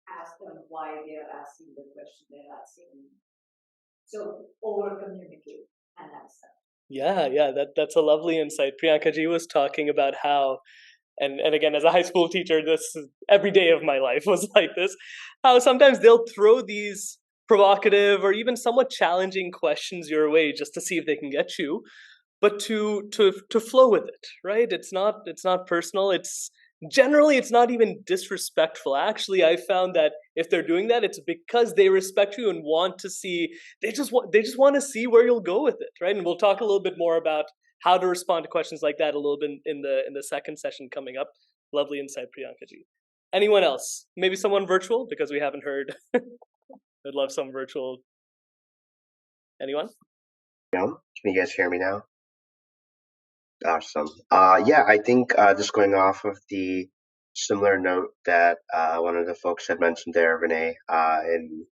[SPEAKER 4] ask them why they're asking the question they're asking. So over communicate and accept.
[SPEAKER 2] Yeah, that's a lovely insight. Priyankaji was talking about how, and again, as a high school teacher, this every day of my life was like this, how sometimes they'll throw these provocative or even somewhat challenging questions your way just to see if they can get you, but to flow with it, right? It's not personal. It's generally, it's not even disrespectful. Actually, I found that if they're doing that, it's because they respect you and want to see, they just want to see where you'll go with it, right? And we'll talk a little bit more about how to respond to questions like that a little bit in the second session coming up. Lovely insight, Priyankaji. Anyone else? Maybe someone virtual, because we haven't heard. I'd love some virtual. Anyone?
[SPEAKER 5] Yeah, can you guys hear me now? Awesome. Yeah, I think just going off of the similar note that one of the folks had mentioned there, Renee, in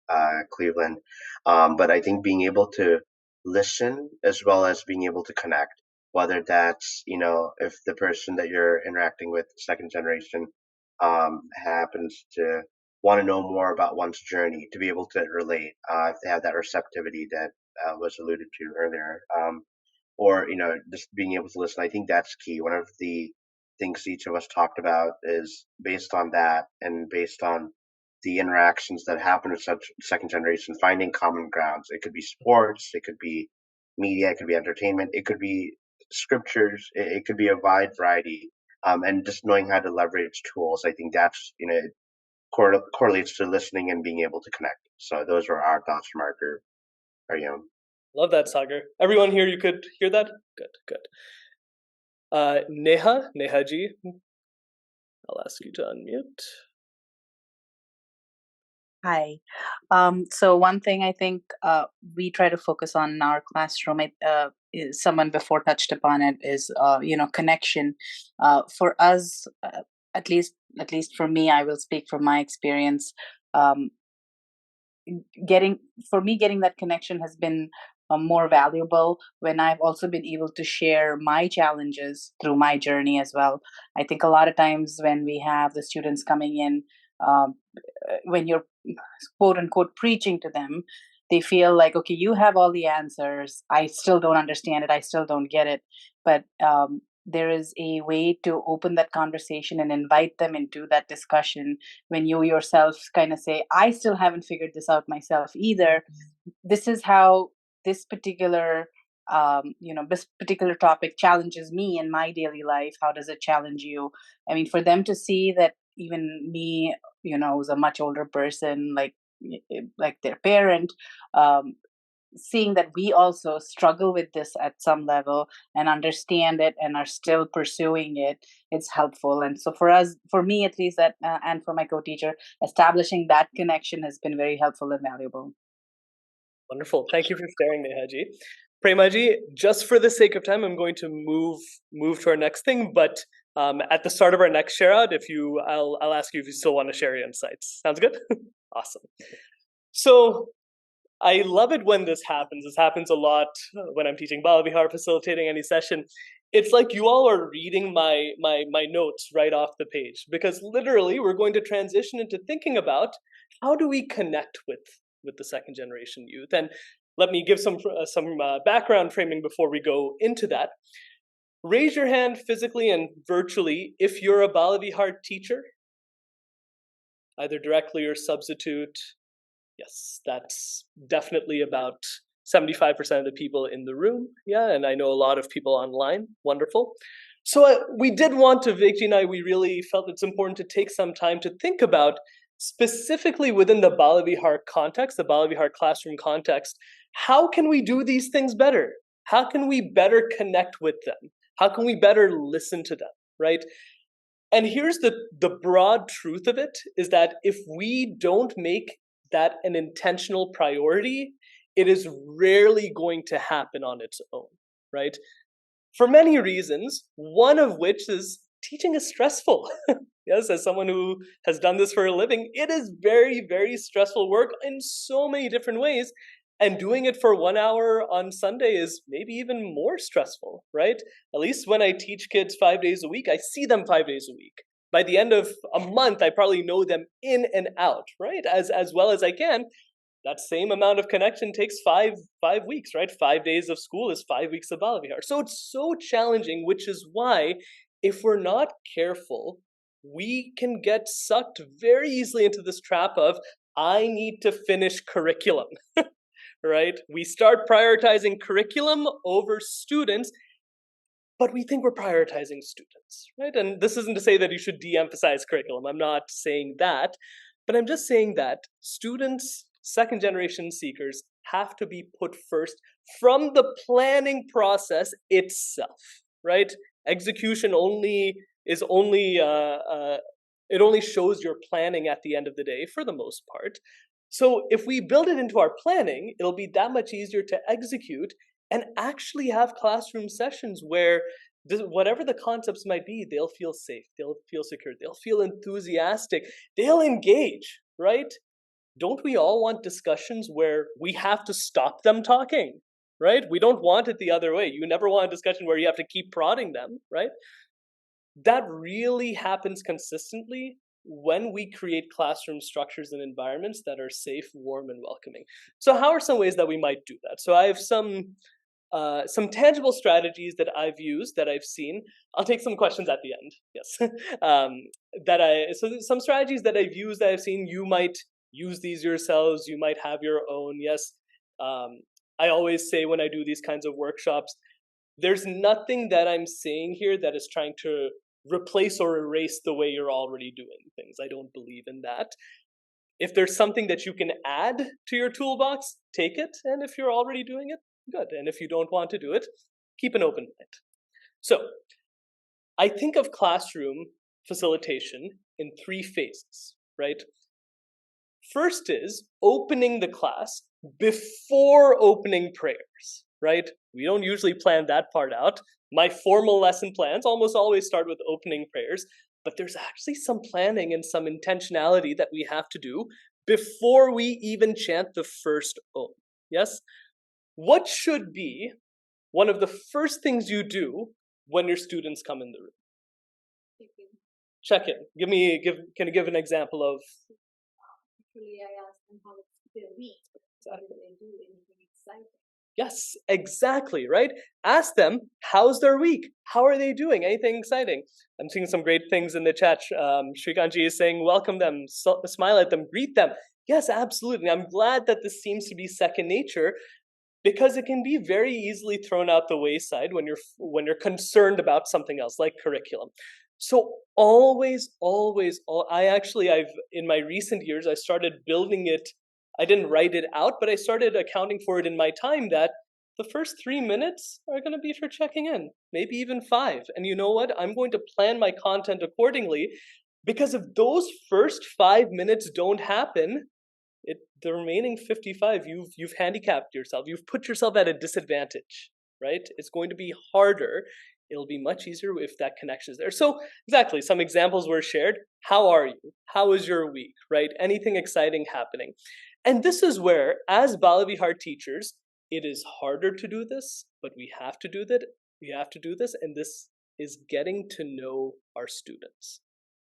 [SPEAKER 5] Cleveland, but I think being able to listen as well as being able to connect, whether that's, if the person that you're interacting with, second generation, happens to want to know more about one's journey, to be able to relate, if they have that receptivity that was alluded to earlier. Or just being able to listen. I think that's key. One of the things each of us talked about is based on that and based on the interactions that happen with such second generation, finding common grounds. It could be sports, it could be media, it could be entertainment, it could be scriptures, it could be a wide variety. And just knowing how to leverage tools, I think that's it correlates to listening and being able to connect. So those were our thoughts from our group.
[SPEAKER 2] Love that, Sagar. Everyone here, you could hear that? Good. Neha ji, I'll ask you to unmute.
[SPEAKER 6] Hi. So one thing I think we try to focus on in our classroom, is someone before touched upon it, is connection. For us, at least for me, I will speak from my experience. Getting that connection has been more valuable when I've also been able to share my challenges through my journey as well. I think a lot of times when we have the students coming in, when you're quote unquote preaching to them, they feel like, okay, you have all the answers. I still don't understand it. I still don't get it. But there is a way to open that conversation and invite them into that discussion when you yourself kind of say, I still haven't figured this out myself either. This is how this particular topic challenges me in my daily life. How does it challenge you? I mean, for them to see that even me, who's a much older person, like their parent, seeing that we also struggle with this at some level and understand it and are still pursuing it, it's helpful. And so for me at least, that and for my co-teacher, establishing that connection has been very helpful and valuable.
[SPEAKER 2] Wonderful. Thank you for sharing, Nehaji. Premaji, just for the sake of time, I'm going to move to our next thing. But at the start of our next share out, I'll ask you if you still want to share your insights. Sounds good? Awesome. So I love it when this happens. This happens a lot when I'm teaching Balavihar, facilitating any session. It's like you all are reading my notes right off the page, because literally we're going to transition into thinking about how do we connect with the second generation youth. And let me give some background framing before we go into that. Raise your hand physically and virtually if you're a Balavihar teacher, either directly or substitute. Yes, that's definitely about 75% of the people in the room. Yeah, and I know a lot of people online. Wonderful. So we did want to, Vikji and I, we really felt it's important to take some time to think about, specifically within the Balavihar context, the Balavihar classroom context, how can we do these things better? How can we better connect with them? How can we better listen to them, right? And here's the broad truth of it, is that if we don't make that an intentional priority, it is rarely going to happen on its own, right? For many reasons, one of which is teaching is stressful. Yes, as someone who has done this for a living, it is very, very stressful work in so many different ways. And doing it for 1 hour on Sunday is maybe even more stressful, right? At least when I teach kids 5 days a week, I see them 5 days a week. By the end of a month, I probably know them in and out, right? As well as I can. That same amount of connection takes five weeks, right? 5 days of school is 5 weeks of Balavihar. So it's so challenging, which is why if we're not careful, we can get sucked very easily into this trap of, I need to finish curriculum, right? We start prioritizing curriculum over students, but we think we're prioritizing students, right? And this isn't to say that you should de-emphasize curriculum. I'm not saying that, but I'm just saying that students, second generation seekers, have to be put first from the planning process itself, right? Execution it only shows your planning at the end of the day for the most part. So if we build it into our planning, it'll be that much easier to execute and actually have classroom sessions where whatever the concepts might be, they'll feel safe, they'll feel secure, they'll feel enthusiastic, they'll engage, right? Don't we all want discussions where we have to stop them talking, right? We don't want it the other way. You never want a discussion where you have to keep prodding them, right? That really happens consistently when we create classroom structures and environments that are safe, warm, and welcoming. So how are some ways that we might do that? So I have some tangible strategies that I've used, that I've seen. I'll take some questions at the end. Yes, so some strategies that I've used, that I've seen. You might use these yourselves. You might have your own. Yes, I always say when I do these kinds of workshops, there's nothing that I'm saying here that is trying to replace or erase the way you're already doing things. I don't believe in that. If there's something that you can add to your toolbox, take it. And if you're already doing it, good. And if you don't want to do it, keep an open mind. So I think of classroom facilitation in 3 phases, right? First is opening the class before opening prayers, right? We don't usually plan that part out. My formal lesson plans almost always start with opening prayers, but there's actually some planning and some intentionality that we have to do before we even chant the first Om. Yes? What should be one of the first things you do when your students come in the room? Check in. Can you give an example of?
[SPEAKER 3] Actually, I asked them how it's their week. What do they do? Anything exciting?
[SPEAKER 2] Yes, exactly, right? Ask them, how's their week? How are they doing? Anything exciting? I'm seeing some great things in the chat. Srikanji is saying, welcome them, smile at them, greet them. Yes, absolutely. I'm glad that this seems to be second nature, because it can be very easily thrown out the wayside when you're concerned about something else, like curriculum. So always, I've in my recent years, I started building it. I didn't write it out, but I started accounting for it in my time, that the first 3 minutes are going to be for checking in, maybe even 5. And you know what? I'm going to plan my content accordingly, because if those first 5 minutes don't happen, the remaining 55, you've handicapped yourself. You've put yourself at a disadvantage, right? It's going to be harder. It'll be much easier if that connection is there. So exactly, some examples were shared. How are you? How is your week, right? Anything exciting happening? And this is where, as Balavihar teachers, it is harder to do this, but we have to do that. We have to do this, and this is getting to know our students.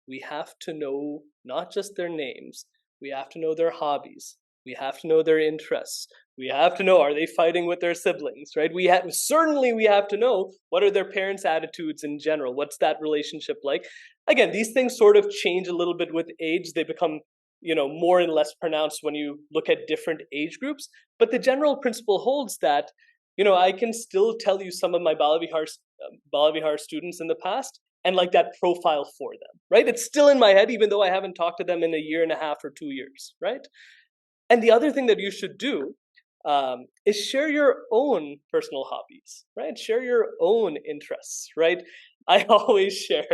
[SPEAKER 2] We have to know not just their names, we have to know their hobbies, we have to know their interests, we have to know, are they fighting with their siblings, right? We have to know, what are their parents' attitudes in general? What's that relationship like? Again, these things sort of change a little bit with age. They become more and less pronounced when you look at different age groups. But the general principle holds that, I can still tell you some of my Balavihar students in the past, and like that profile for them, right? It's still in my head, even though I haven't talked to them in a year and a half or 2 years, right? And the other thing that you should do is share your own personal hobbies, right? Share your own interests, right? I always share,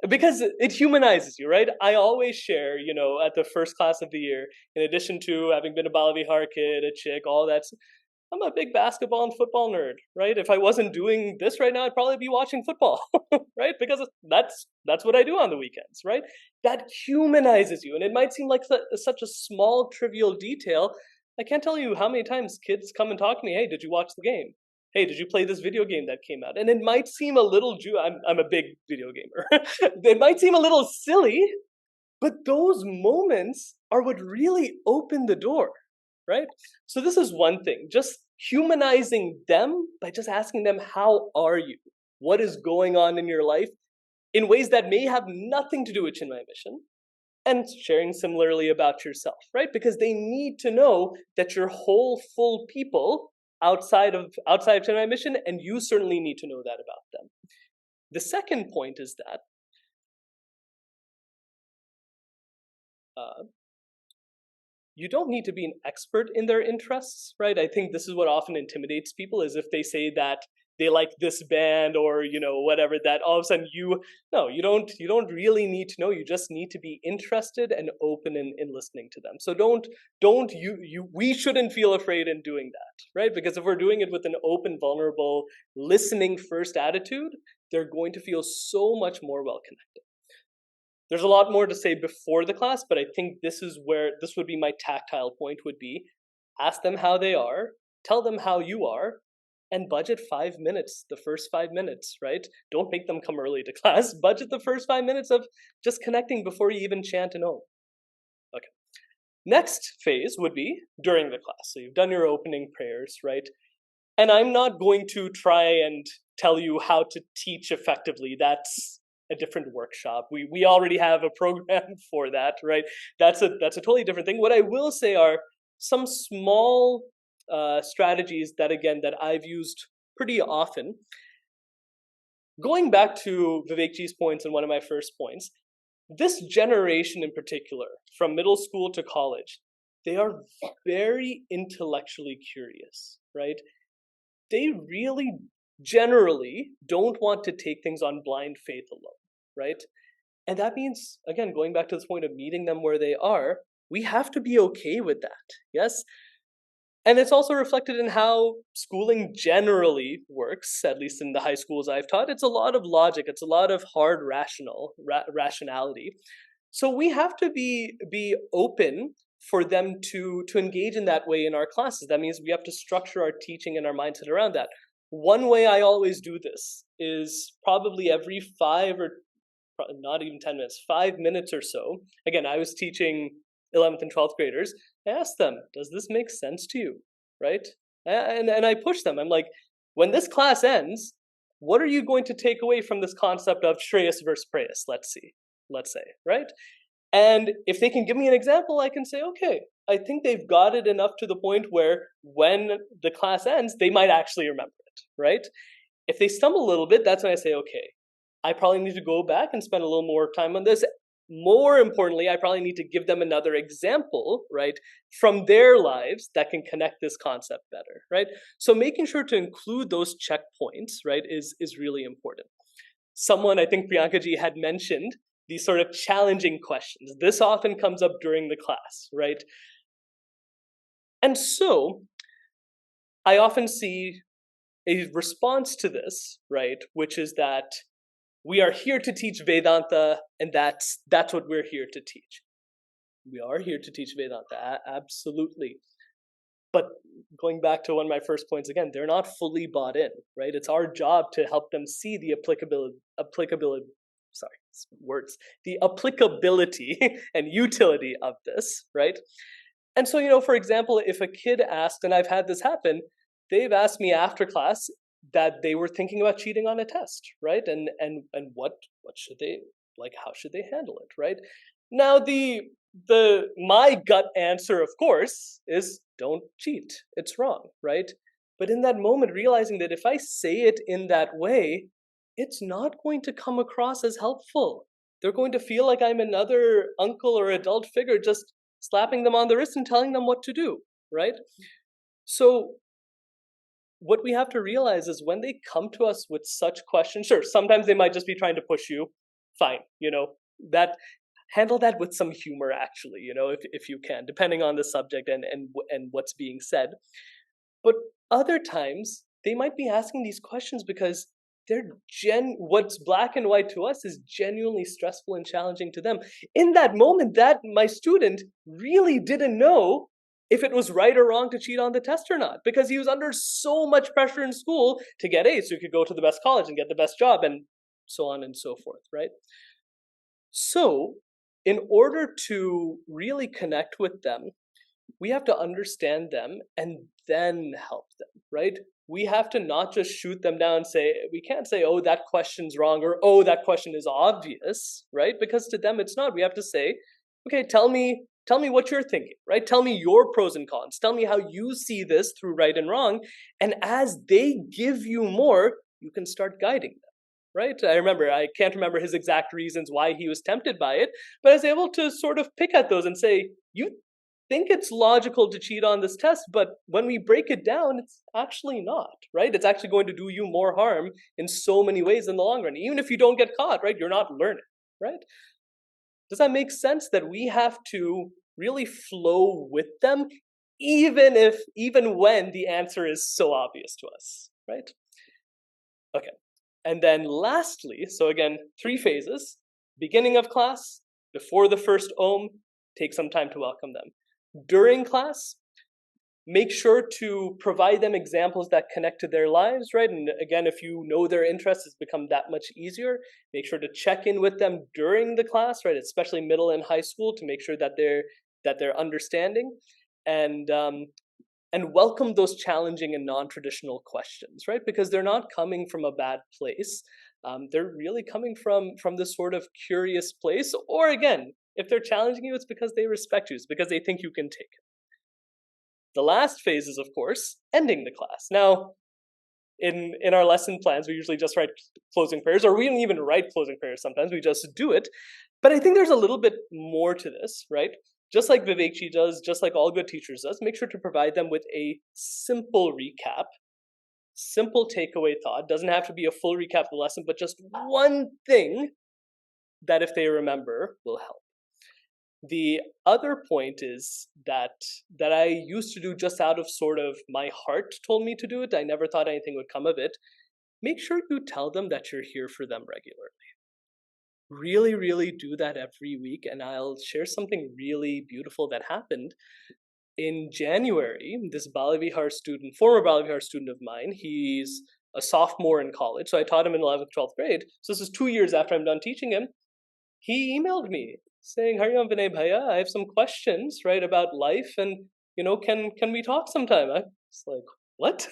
[SPEAKER 2] because it humanizes you, right? I always share, at the first class of the year, in addition to having been a Balavihar kid, a chick, all that, I'm a big basketball and football nerd, right? If I wasn't doing this right now, I'd probably be watching football, right? Because that's what I do on the weekends, right? That humanizes you. And it might seem like such a small, trivial detail. I can't tell you how many times kids come and talk to me, hey, did you watch the game? Hey, did you play this video game that came out? And it might seem a little, I'm a big video gamer. It might seem a little silly, but those moments are what really open the door, right? So this is one thing, just humanizing them by just asking them, how are you? What is going on in your life, in ways that may have nothing to do with Chinmaya Mission, and sharing similarly about yourself, right? Because they need to know that you're whole, full people outside of Chinmaya Mission, and you certainly need to know that about them. The second point is that you don't need to be an expert in their interests, right? I think this is what often intimidates people, is if they say that they like this band or whatever, that all of a sudden you don't really need to know. You just need to be interested and open in listening to them. So we shouldn't feel afraid in doing that, right? Because if we're doing it with an open, vulnerable, listening first attitude, they're going to feel so much more well connected. There's a lot more to say before the class, but I think this would be my tactile point, would be ask them how they are, tell them how you are, and budget 5 minutes, the first 5 minutes, right? Don't make them come early to class. Budget the first 5 minutes of just connecting before you even chant an Om. Okay. Next phase would be during the class. So you've done your opening prayers, right? And I'm not going to try and tell you how to teach effectively. That's a different workshop. We already have a program for that, right? That's a totally different thing. What I will say are some small strategies that I've used pretty often. Going back to Vivekji's points and one of my first points, this generation in particular, from middle school to college, they are very intellectually curious, right? They really generally don't want to take things on blind faith alone, right? And that means, again, going back to this point of meeting them where they are, we have to be okay with that, yes? And it's also reflected in how schooling generally works, at least in the high schools I've taught. It's a lot of logic, it's a lot of hard rationality. So we have to be open for them to engage in that way in our classes. That means we have to structure our teaching and our mindset around that. One way I always do this is probably every 5 or not even 10 minutes, 5 minutes or so. Again, I was teaching 11th and 12th graders. I ask them, does this make sense to you, right? And I push them. I'm like, when this class ends, what are you going to take away from this concept of Shreyas versus Preyas, let's say, right? And if they can give me an example, I can say, okay, I think they've got it enough to the point where when the class ends, they might actually remember it, right? If they stumble a little bit, that's when I say, okay, I probably need to go back and spend a little more time on this. More importantly, I probably need to give them another example, right, from their lives that can connect this concept better, right? So making sure to include those checkpoints, right, is really important. Someone, I think Priyanka-ji had mentioned these sort of challenging questions. This often comes up during the class, right? And so I often see a response to this, right, which is that we are here to teach Vedanta, and that's what we're here to teach. We are here to teach Vedanta, absolutely. But going back to one of my first points again, they're not fully bought in, right? It's our job to help them see the applicability and utility of this, right? And so, for example, if a kid asked, and I've had this happen, they've asked me after class that they were thinking about cheating on a test, right? And what should they, like, how should they handle it, right? Now my gut answer, of course, is don't cheat. It's wrong, right? But in that moment, realizing that if I say it in that way, it's not going to come across as helpful. They're going to feel like I'm another uncle or adult figure just slapping them on the wrist and telling them what to do, right? So what we have to realize is when they come to us with such questions, sure, sometimes they might just be trying to push you, fine, that handle that with some humor, actually, if you can, depending on the subject and what's being said. But other times they might be asking these questions because what's black and white to us is genuinely stressful and challenging to them. In that moment, that my student really didn't know if it was right or wrong to cheat on the test or not, because he was under so much pressure in school to get A's so he could go to the best college and get the best job and so on and so forth, right? So in order to really connect with them, we have to understand them and then help them, right? We have to not just shoot them down and say, we can't say, oh, that question's wrong, or oh, that question is obvious, right? Because to them it's not. We have to say, okay, tell me what you're thinking, right? Tell me your pros and cons. Tell me how you see this through right and wrong. And as they give you more, you can start guiding them, right? I can't remember his exact reasons why he was tempted by it, but I was able to sort of pick at those and say, you think it's logical to cheat on this test, but when we break it down, it's actually not, right? It's actually going to do you more harm in so many ways in the long run. Even if you don't get caught, right? You're not learning, right? Does that make sense that we have to really flow with them, even when the answer is so obvious to us, right? Okay. And then lastly, so again, 3 phases: beginning of class, before the first Om, take some time to welcome them. During class, make sure to provide them examples that connect to their lives, right? And again, if you know their interests, it's become that much easier. Make sure to check in with them during the class, right? Especially middle and high school, to make sure that they're understanding, and welcome those challenging and non-traditional questions, right? Because they're not coming from a bad place. They're really coming from this sort of curious place. Or again, if they're challenging you, it's because they respect you. It's because they think you can take it. The last phase is, of course, ending the class. Now, in our lesson plans, we usually just write closing prayers, or we don't even write closing prayers sometimes, we just do it. But I think there's a little bit more to this, right? Just like Vivekji does, just like all good teachers does, make sure to provide them with a simple recap, simple takeaway thought. Doesn't have to be a full recap of the lesson, but just one thing that if they remember will help. The other point is that I used to do just out of sort of my heart told me to do it. I never thought anything would come of it. Make sure you tell them that you're here for them regularly. Really, really do that every week. And I'll share something really beautiful that happened. In January, this Balavihar student, former Balavihar student of mine, he's a sophomore in college. So I taught him in 11th, 12th grade. So this is 2 years after I'm done teaching him. He emailed me saying, Hariam Vinay Bhaiya, I have some questions, right, about life, and, can we talk sometime? I was like, what?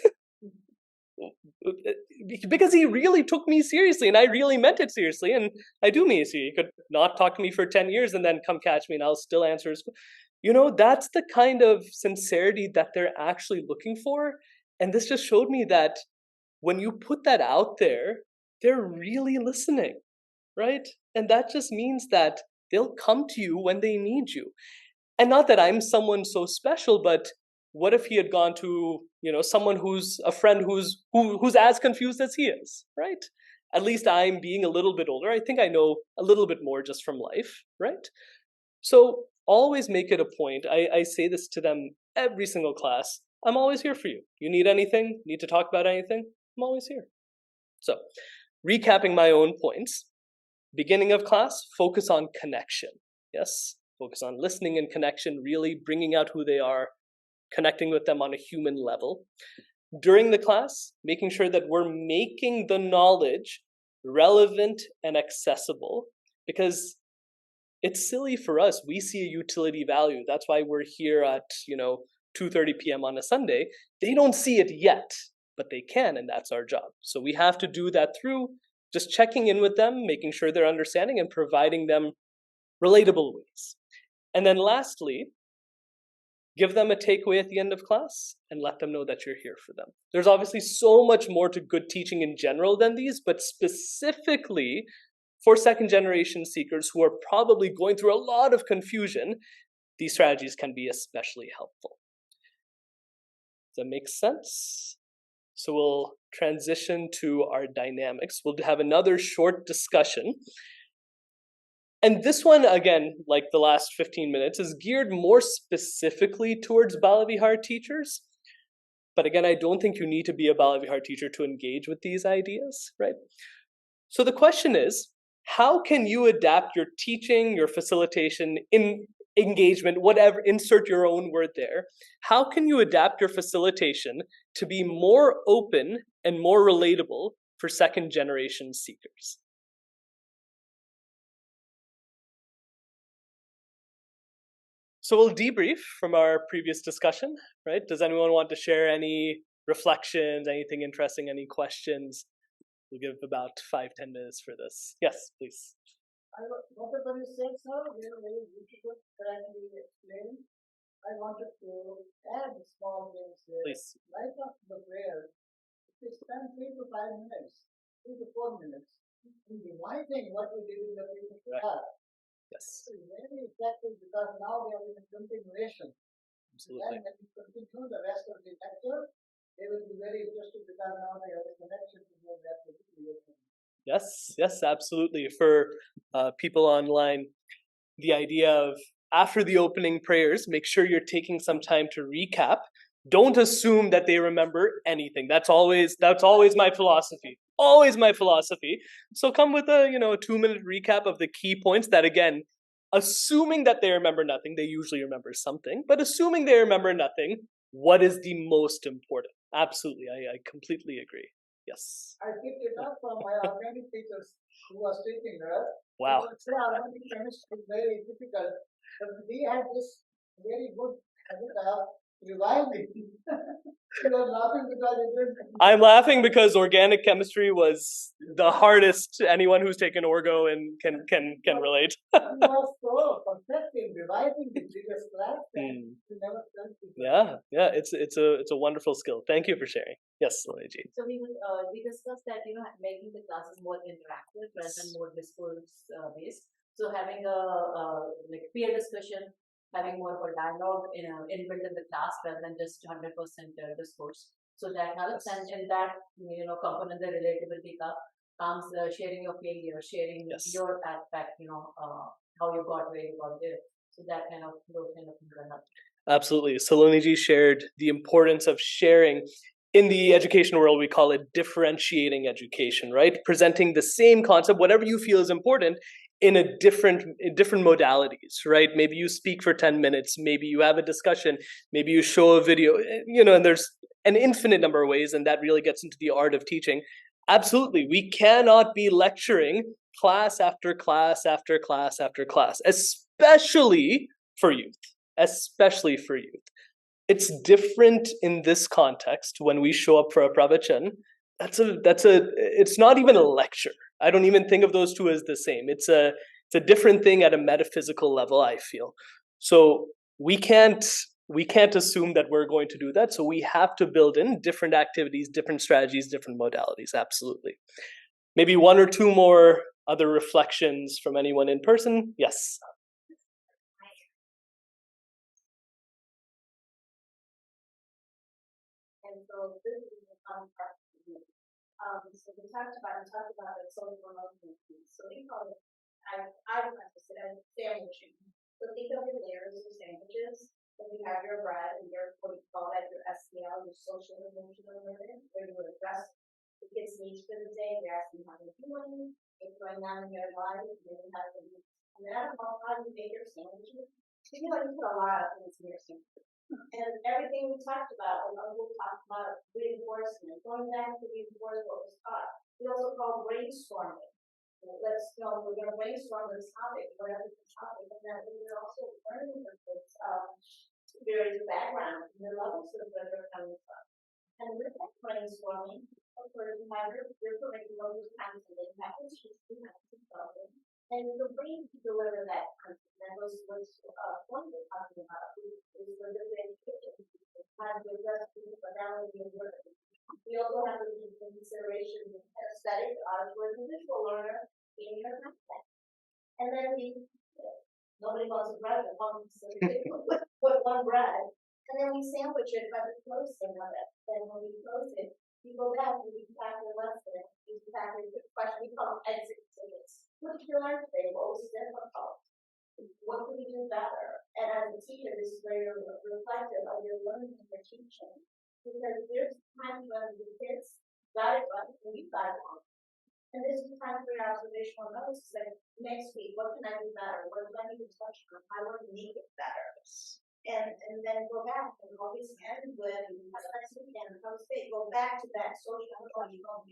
[SPEAKER 2] Because he really took me seriously, and I really meant it seriously, and I do mean it seriously. He could not talk to me for 10 years and then come catch me, and I'll still answer his. That's the kind of sincerity that they're actually looking for, and this just showed me that when you put that out there, they're really listening, right? And that just means that they'll come to you when they need you. And not that I'm someone so special, but what if he had gone to, someone who's a friend who's as confused as he is, right? At least I'm being a little bit older. I think I know a little bit more just from life, right? So always make it a point. I say this to them every single class. I'm always here for you. You need anything? Need to talk about anything? I'm always here. So recapping my own points. Beginning of class, focus on connection. Yes, focus on listening and connection, really bringing out who they are, connecting with them on a human level. During the class, making sure that we're making the knowledge relevant and accessible, because it's silly for us. We see a utility value. That's why we're here at 2:30 p.m. on a Sunday. They don't see it yet, but they can, and that's our job. So we have to do that through just checking in with them, making sure they're understanding, and providing them relatable ways. And then lastly, give them a takeaway at the end of class and let them know that you're here for them. There's obviously so much more to good teaching in general than these, but specifically for second generation seekers who are probably going through a lot of confusion, these strategies can be especially helpful. Does that make sense? So we'll transition to our dynamics. We'll have another short discussion. And this one, again, like the last 15 minutes, is geared more specifically towards Balavihar teachers. But again, I don't think you need to be a Balavihar teacher to engage with these ideas, right? So the question is, how can you adapt your teaching, your facilitation, in engagement, whatever, insert your own word there. How can you adapt your facilitation to be more open and more relatable for second generation seekers? So we'll debrief from our previous discussion, right? Does anyone want to share any reflections, anything interesting, any questions? We'll give about 5-10 minutes for this. Yes, please.
[SPEAKER 7] Whatever you said, sir, very beautiful, correctly explained. I wanted to add small things here.
[SPEAKER 2] Please.
[SPEAKER 7] Right after the prayer, if we spend 3 to 5 minutes, 3 to 4 minutes, in reminding what we did in the previous class.
[SPEAKER 2] Yes.
[SPEAKER 7] It's very effective because now we are in a continuation.
[SPEAKER 2] Absolutely.
[SPEAKER 7] And when we continue the rest of the lecture, they will be very interested because now they have a connection to know that particular thing.
[SPEAKER 2] Yes, absolutely. For people online, the idea of after the opening prayers, make sure you're taking some time to recap. Don't assume that they remember anything. That's always my philosophy. Always my philosophy. So come with a 2-minute recap of the key points that, again, assuming that they remember nothing, they usually remember something, but assuming they remember nothing, what is the most important? Absolutely, I completely agree. Yes.
[SPEAKER 7] I picked it up from my organic teachers who was teaching us.
[SPEAKER 2] Wow.
[SPEAKER 7] They would say organic chemistry is very difficult, but we had this very good habit of reviving. You are laughing because it is.
[SPEAKER 2] I'm laughing because organic chemistry was the hardest. Anyone who's taken orgo and can relate.
[SPEAKER 7] You are so perfect in revising the previous class that you never felt it.
[SPEAKER 2] Yeah, it's a wonderful skill. Thank you for sharing. Yes, Solanji.
[SPEAKER 4] So we discussed that making the classes more interactive rather than more discourse based. So having a like peer discussion, having more of a dialogue inbuilt in the class rather than just 100% discourse. So that helps, and in that component, the relatability comes sharing your failure, sharing your aspect, how you got where you got there. So that those kind of things are helpful.
[SPEAKER 2] Absolutely. Saloniji shared the importance of sharing. In the education world, we call it differentiating education, right? Presenting the same concept, whatever you feel is important, in different modalities, right? Maybe you speak for 10 minutes, maybe you have a discussion, maybe you show a video, and there's an infinite number of ways, and that really gets into the art of teaching. Absolutely, we cannot be lecturing class after class after class after class, especially for youth. It's different in this context when we show up for a pravachan. It's not even a lecture. I don't even think of those two as the same. It's a different thing at a metaphysical level, I feel. So we can't assume that we're going to do that. So we have to build in different activities, different strategies, different modalities. Absolutely. Maybe one or two more other reflections from anyone in person. Yes.
[SPEAKER 4] And so this is the fun part. So we talked about the social emotional piece. So we call it, I practice it as sandwiching. So think of your layers of sandwiches. So you have your bread and your, what you call that, your SEL, your social emotional learning, where you address the kids' needs for the day. You're asking how they're doing, what's going on in their lives, and then you have the needs. And then I don't know how you make your sandwiches. So you put a lot of things in your sandwich. And everything we talked about, we'll talk about reinforcement, going back to reinforce what was taught. We also call brainstorming. We're going to brainstorm this topic, whatever the topic, and then we're also learning from this various backgrounds and the levels of where they're coming from. And with that brainstorming, of course, you have your curriculum, your content, you have to choose, you have to solve. And the way to deliver that content, that was one we're talking about, is the education. How to address the modality of learning. We also have to take into consideration the aesthetic, auditory, and visual learner in your content. And then nobody wants a bread at home, so we put one bread, and then we sandwich it by the closing of it. And when we close it, you go back and you pack your lesson, you pack your question, we call them exit tickets. What did you learn today? What was difficult? What can we do better? And as a teacher, this is very reflective of your learning and your teaching. Because there's times when the kids got it right and you got it wrong. And this is time for your observational notes. Like next week, what can I do better? What do I need to touch on? How do I make it better? And then go back and always end with next weekend, go back to that social emotional.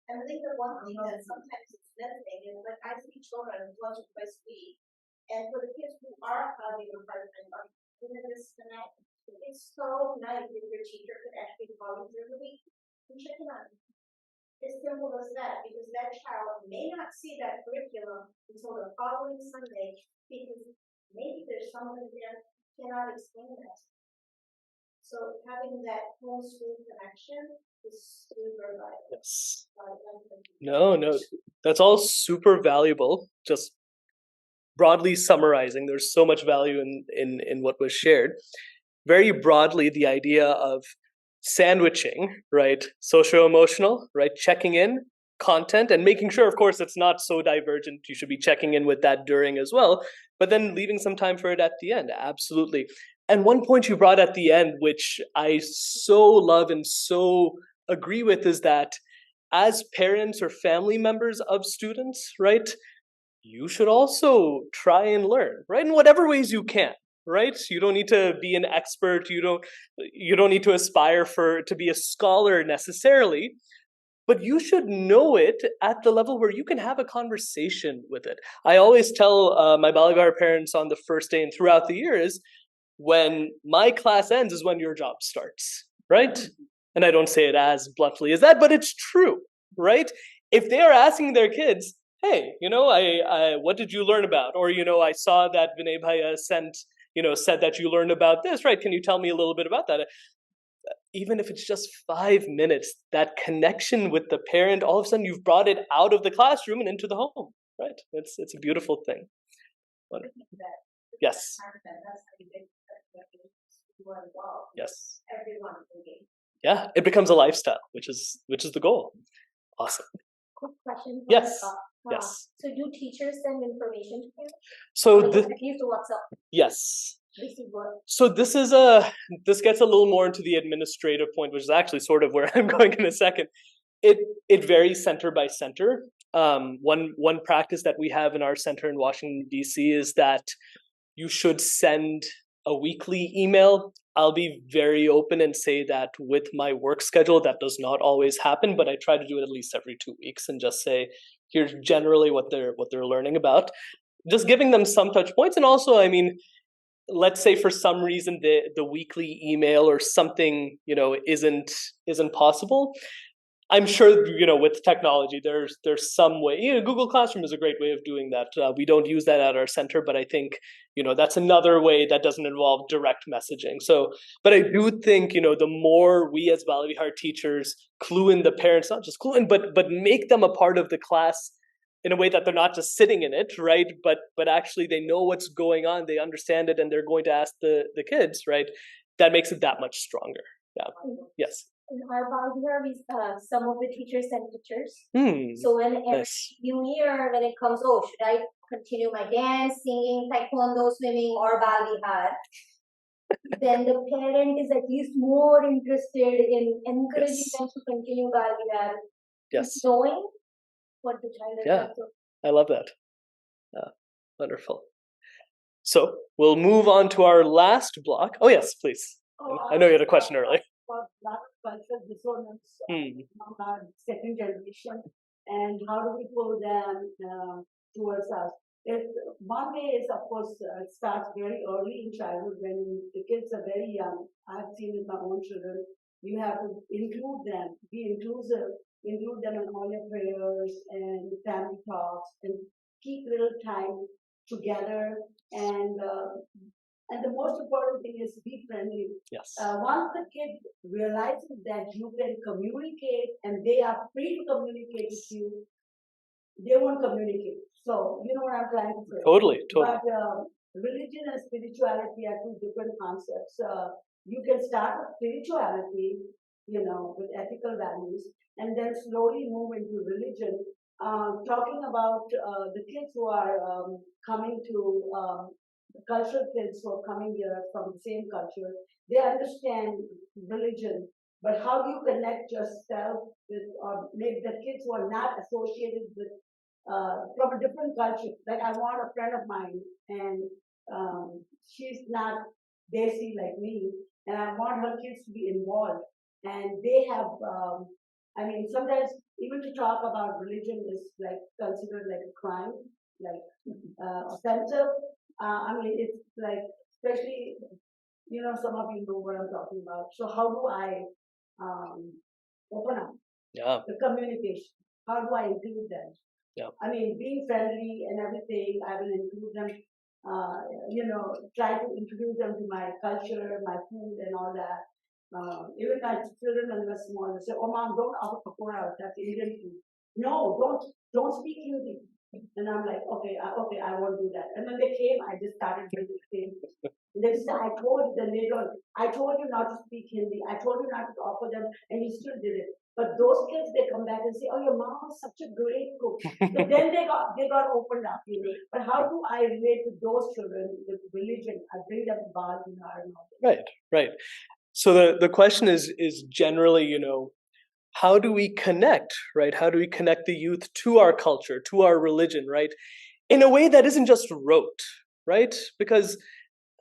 [SPEAKER 4] And I think the one thing that sometimes is missing is like I see children once or twice a week, and for the kids who are having a hard time in the disconnect, it's so nice if your teacher could actually call you during the week and check in on you. As simple as that, because that child may not see that curriculum until the following Sunday, because maybe there's someone there who cannot explain that. So having that home-school connection is super vital.
[SPEAKER 2] Yes. No, that's all super valuable. Just broadly summarizing, there's so much value in what was shared. Very broadly, the idea of sandwiching, right? Socio-emotional, right? Checking in, content, and making sure, of course, it's not so divergent. You should be checking in with that during as well, but then leaving some time for it at the end. Absolutely. And one point you brought at the end, which I so love and so agree with, is that as parents or family members of students, right, you should also try and learn, right, in whatever ways you can, right? You don't need to be an expert. You don't need to aspire to be a scholar necessarily, but you should know it at the level where you can have a conversation with it. I always tell my Balagar parents on the first day and throughout the year is, when my class ends is when your job starts, right? And I don't say it as bluntly as that, but it's true, right? If they are asking their kids, hey, I what did you learn about? Or, I saw that Vinay Bhaiya said that you learned about this, right? Can you tell me a little bit about that? Even if it's just 5 minutes, that connection with the parent, all of a sudden you've brought it out of the classroom and into the home, right? It's a beautiful thing. Yes. Yes. Yeah, it becomes a lifestyle, which is the goal. Awesome.
[SPEAKER 8] Quick question.
[SPEAKER 2] Yes. Yes.
[SPEAKER 8] So do teachers send information to you?
[SPEAKER 2] So
[SPEAKER 8] At least to WhatsApp.
[SPEAKER 2] yes.
[SPEAKER 8] Receive what?
[SPEAKER 2] So this gets a little more into the administrative point, which is actually sort of where I'm going in a second. It varies center by center. One practice that we have in our center in Washington, D.C. is that you should send a weekly email. I'll be very open and say that with my work schedule, that does not always happen, but I try to do it at least every 2 weeks and just say, here's generally what they're learning about. Just giving them some touch points. And also, I mean, let's say for some reason the weekly email or something, isn't possible. I'm sure, with technology, there's some way. Google Classroom is a great way of doing that. We don't use that at our center, but I think, that's another way that doesn't involve direct messaging. So, but I do think, the more we as Balavihar teachers clue in the parents, not just clue in, but make them a part of the class in a way that they're not just sitting in it, right? But actually they know what's going on, they understand it, and they're going to ask the kids, right? That makes it that much stronger. Yeah. Yes.
[SPEAKER 8] In our Balagar, some of the teachers send pictures.
[SPEAKER 2] Hmm.
[SPEAKER 8] So when every
[SPEAKER 2] Nice.
[SPEAKER 8] new year, when it comes, should I continue my dance, singing, taekwondo, swimming, or Balvihar? Then the parent is at least more interested in encouraging
[SPEAKER 2] Yes.
[SPEAKER 8] them to continue Balvihar.
[SPEAKER 2] Yes.
[SPEAKER 8] Knowing what the child is
[SPEAKER 2] Yeah.
[SPEAKER 8] up to.
[SPEAKER 2] I love that. Wonderful. So we'll move on to our last block. Oh yes, please. I know you had a question earlier.
[SPEAKER 9] For lot of cultural dissonance
[SPEAKER 2] Hmm.
[SPEAKER 9] among our second generation, and how do we pull them towards us? One way is, of course, it starts very early in childhood when the kids are very young. I've seen with my own children. You have to include them, be inclusive, include them in all your prayers and family talks, and keep little time together. And the most important thing is be friendly.
[SPEAKER 2] Yes.
[SPEAKER 9] Once the kid realizes that you can communicate and they are free to communicate with you, they won't communicate. So, you know what I'm trying to say?
[SPEAKER 2] Totally.
[SPEAKER 9] But religion and spirituality are two different concepts. You can start with spirituality, with ethical values, and then slowly move into religion. Talking about the kids who are coming to the cultural kids who are coming here from the same culture, they understand religion, but how do you connect yourself with, or make the kids who are not associated with, from a different culture? Like I want a friend of mine, and she's not Desi like me, and I want her kids to be involved, and they have, sometimes even to talk about religion is like considered like a crime, like offensive. It's like, especially, some of you know what I'm talking about. So how do I open up the communication? How do I include them?
[SPEAKER 2] Yeah.
[SPEAKER 9] Being friendly and everything, I will include them, try to introduce them to my culture, my food and all that. Even my children when they're small, they say, "Oh, mom, don't offer pakora. That's Indian food." No, don't speak Hindi. And I'm like, okay, I won't do that. And when they came, I just started doing the same. And they said, I told you not to speak Hindi. I told you not to offer them, and you still did it. But those kids, they come back and say, "Oh, your mom is such a great cook." So then they got opened up, But how do I relate to those children with religion? I bring them to Bal and all that.
[SPEAKER 2] Right. So the question is generally, how do we connect, right? How do we connect the youth to our culture, to our religion, right? In a way that isn't just rote, right? Because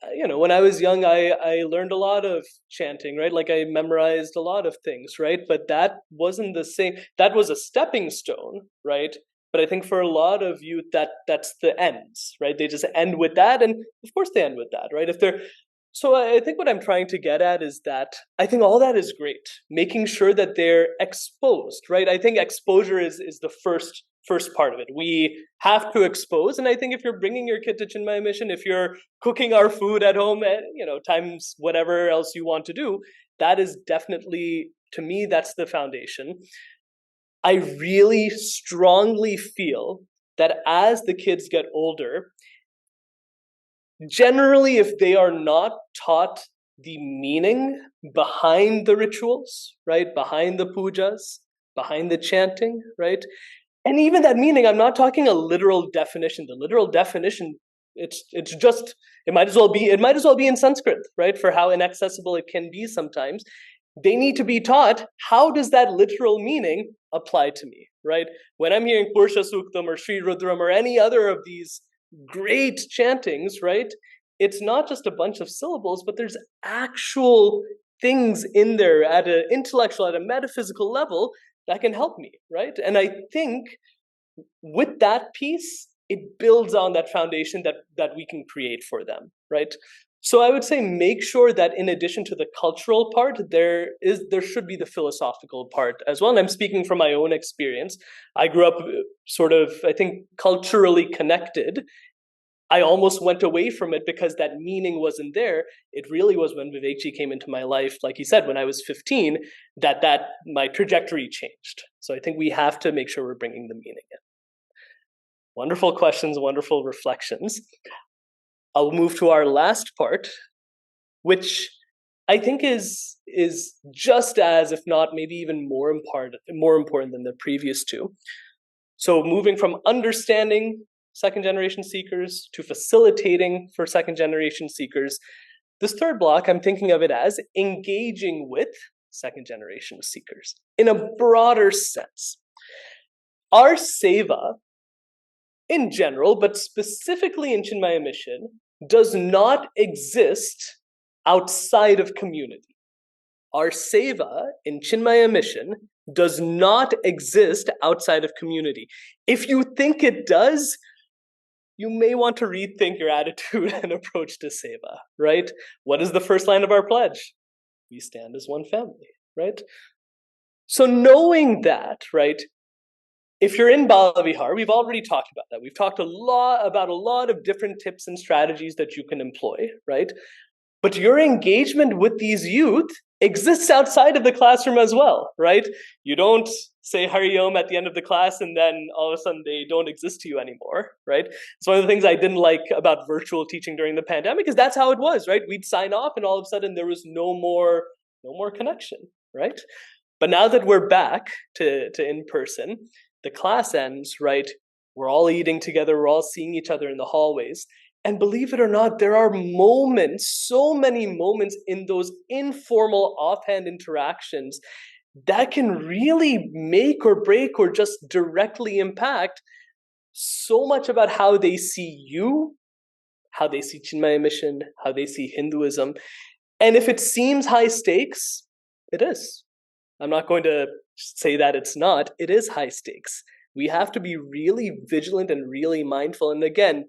[SPEAKER 2] when I was young, I learned a lot of chanting, right? Like I memorized a lot of things, right? But that wasn't the same. That was a stepping stone, right? But I think for a lot of youth, that's the ends, right? They just end with that, and of course they end with that, right? So I think what I'm trying to get at is that I think all that is great, making sure that they're exposed, right? I think exposure is the first part of it. We have to expose, and I think if you're bringing your kid to Chinmaya Mission, if you're cooking our food at home, times whatever else you want to do, that is definitely, to me, that's the foundation. I really strongly feel that as the kids get older, generally, if they are not taught the meaning behind the rituals, right, behind the pujas, behind the chanting, right, and even that meaning, I'm not talking a literal definition. The literal definition, it might as well be in Sanskrit, right, for how inaccessible it can be sometimes. They need to be taught, how does that literal meaning apply to me, right? When I'm hearing Pursha Suktam or Sri Rudram or any other of these great chantings, right? It's not just a bunch of syllables, but there's actual things in there at an intellectual, at a metaphysical level that can help me, right? And I think with that piece, it builds on that foundation that we can create for them, right? So I would say make sure that in addition to the cultural part, there should be the philosophical part as well. And I'm speaking from my own experience. I grew up sort of, I think, culturally connected. I almost went away from it because that meaning wasn't there. It really was when Vivekji came into my life, like he said, when I was 15, that my trajectory changed. So I think we have to make sure we're bringing the meaning in. Wonderful questions, wonderful reflections. I'll move to our last part, which I think is just as, if not maybe even more important than the previous two. So moving from understanding second-generation seekers to facilitating for second-generation seekers, this third block, I'm thinking of it as engaging with second-generation seekers in a broader sense. Our Seva, in general, but specifically in Chinmaya Mission, does not exist outside of community. Our Seva in Chinmaya Mission does not exist outside of community. If you think it does, you may want to rethink your attitude and approach to Seva, right? What is the first line of our pledge? We stand as one family, right? So knowing that, right, if you're in Balavihar, we've already talked about that. We've talked about a lot of different tips and strategies that you can employ, right? But your engagement with these youth exists outside of the classroom as well, right? You don't say Hari Om at the end of the class and then all of a sudden they don't exist to you anymore, right? It's one of the things I didn't like about virtual teaching during the pandemic, is that's how it was, right? We'd sign off and all of a sudden there was no more connection, right? But now that we're back to in person, the class ends, right? We're all eating together, we're all seeing each other in the hallways. And believe it or not, there are moments, so many moments in those informal offhand interactions that can really make or break or just directly impact so much about how they see you, how they see Chinmaya Mission, how they see Hinduism. And if it seems high stakes, it is. I'm not going to say that it's not. It is high stakes. We have to be really vigilant and really mindful. And again,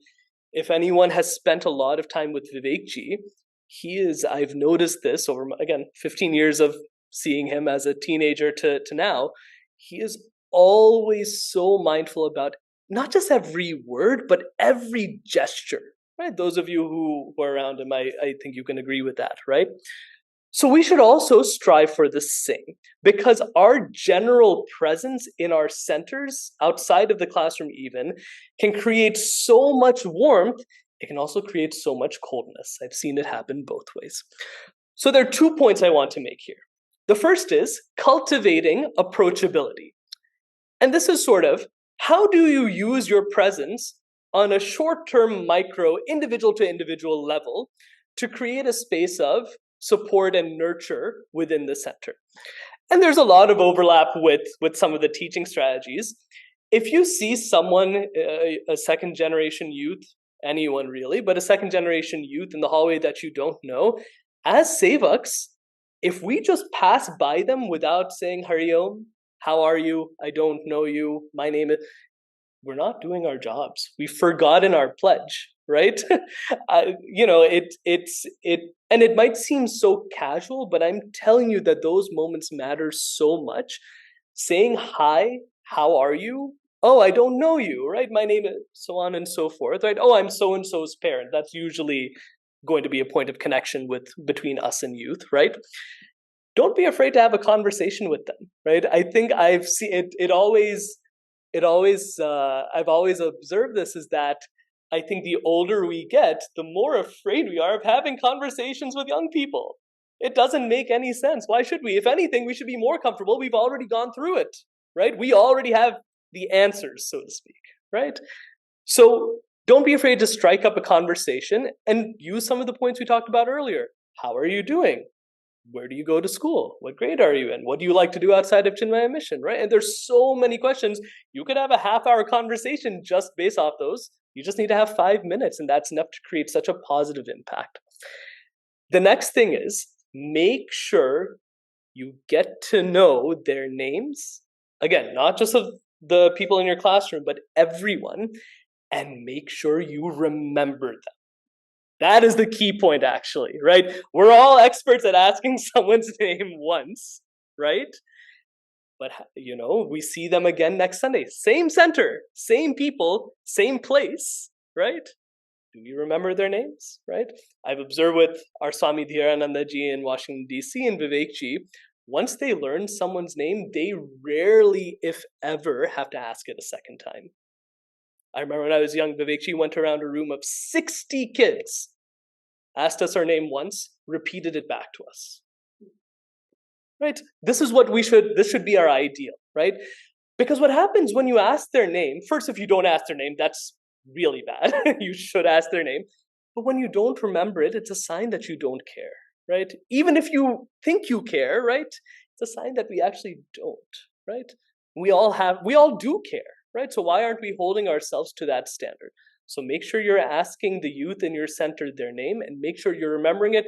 [SPEAKER 2] if anyone has spent a lot of time with Vivekji, I've noticed this over, again, 15 years of seeing him as a teenager to now, he is always so mindful about not just every word, but every gesture, right? Those of you who are around him, I think you can agree with that, right? So we should also strive for the same, because our general presence in our centers, outside of the classroom even, can create so much warmth. It can also create so much coldness. I've seen it happen both ways. So there are 2 points I want to make here. The first is cultivating approachability. And this is sort of, how do you use your presence on a short-term, micro, individual-to-individual level to create a space of support and nurture within the center? And there's a lot of overlap with some of the teaching strategies. If you see someone, a second generation youth, anyone really, but a second generation youth in the hallway that you don't know, as Sevaks, if we just pass by them without saying Hari Om, how are you? I don't know you. My name is. We're not doing our jobs. We've forgotten our pledge, right? And it might seem so casual, but I'm telling you that those moments matter so much. Saying hi, how are you? Oh, I don't know you, right? My name is so on and so forth, right? Oh, I'm so and so's parent. That's usually going to be a point of connection between us and youth, right? Don't be afraid to have a conversation with them, right? I think I've seen it always I've always observed this, is that I think the older we get, the more afraid we are of having conversations with young people. It doesn't make any sense. Why should we? If anything, we should be more comfortable. We've already gone through it, right? We already have the answers, so to speak, right? So don't be afraid to strike up a conversation and use some of the points we talked about earlier. How are you doing? Where do you go to school? What grade are you in? What do you like to do outside of Chinmaya Mission, right? And there's so many questions. You could have a half-hour conversation just based off those. You just need to have 5 minutes, and that's enough to create such a positive impact. The next thing is, make sure you get to know their names. Again, not just of the people in your classroom, but everyone, and make sure you remember them. That is the key point, actually, right? We're all experts at asking someone's name once, right? But, we see them again next Sunday. Same center, same people, same place, right? Do we remember their names, right? I've observed with our Swami Dhiranandaji in Washington, D.C. and Vivekji, once they learn someone's name, they rarely, if ever, have to ask it a second time. I remember when I was young, Vivekji went around a room of 60 kids, asked us our name once, repeated it back to us. Right? This should be our ideal, right? Because what happens when you ask their name, first, if you don't ask their name, that's really bad. You should ask their name. But when you don't remember it, it's a sign that you don't care, right? Even if you think you care, right? It's a sign that we actually don't, right? We all do care. Right? So why aren't we holding ourselves to that standard? So make sure you're asking the youth in your center their name, and make sure you're remembering it.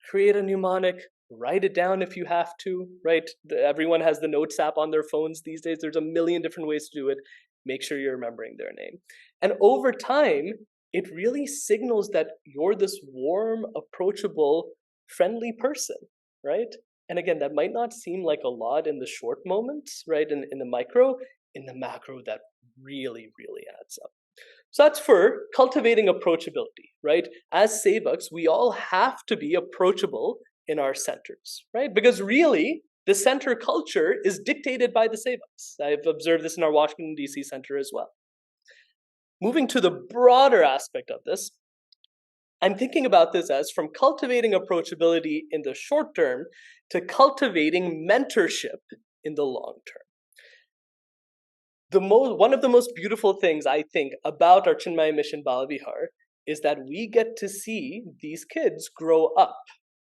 [SPEAKER 2] Create a mnemonic, write it down if you have to, right? Everyone has the Notes app on their phones these days. There's a million different ways to do it. Make sure you're remembering their name. And over time, it really signals that you're this warm, approachable, friendly person, right? And again, that might not seem like a lot in the short moments, right? In the micro, in the macro, that really, really adds up. So that's for cultivating approachability, right? As Sevaks, we all have to be approachable in our centers, right? Because really, the center culture is dictated by the Sevaks. I've observed this in our Washington, D.C. center as well. Moving to the broader aspect of this, I'm thinking about this as from cultivating approachability in the short term to cultivating mentorship in the long term. One of the most beautiful things I think about our Chinmaya Mission Balavihar is that we get to see these kids grow up,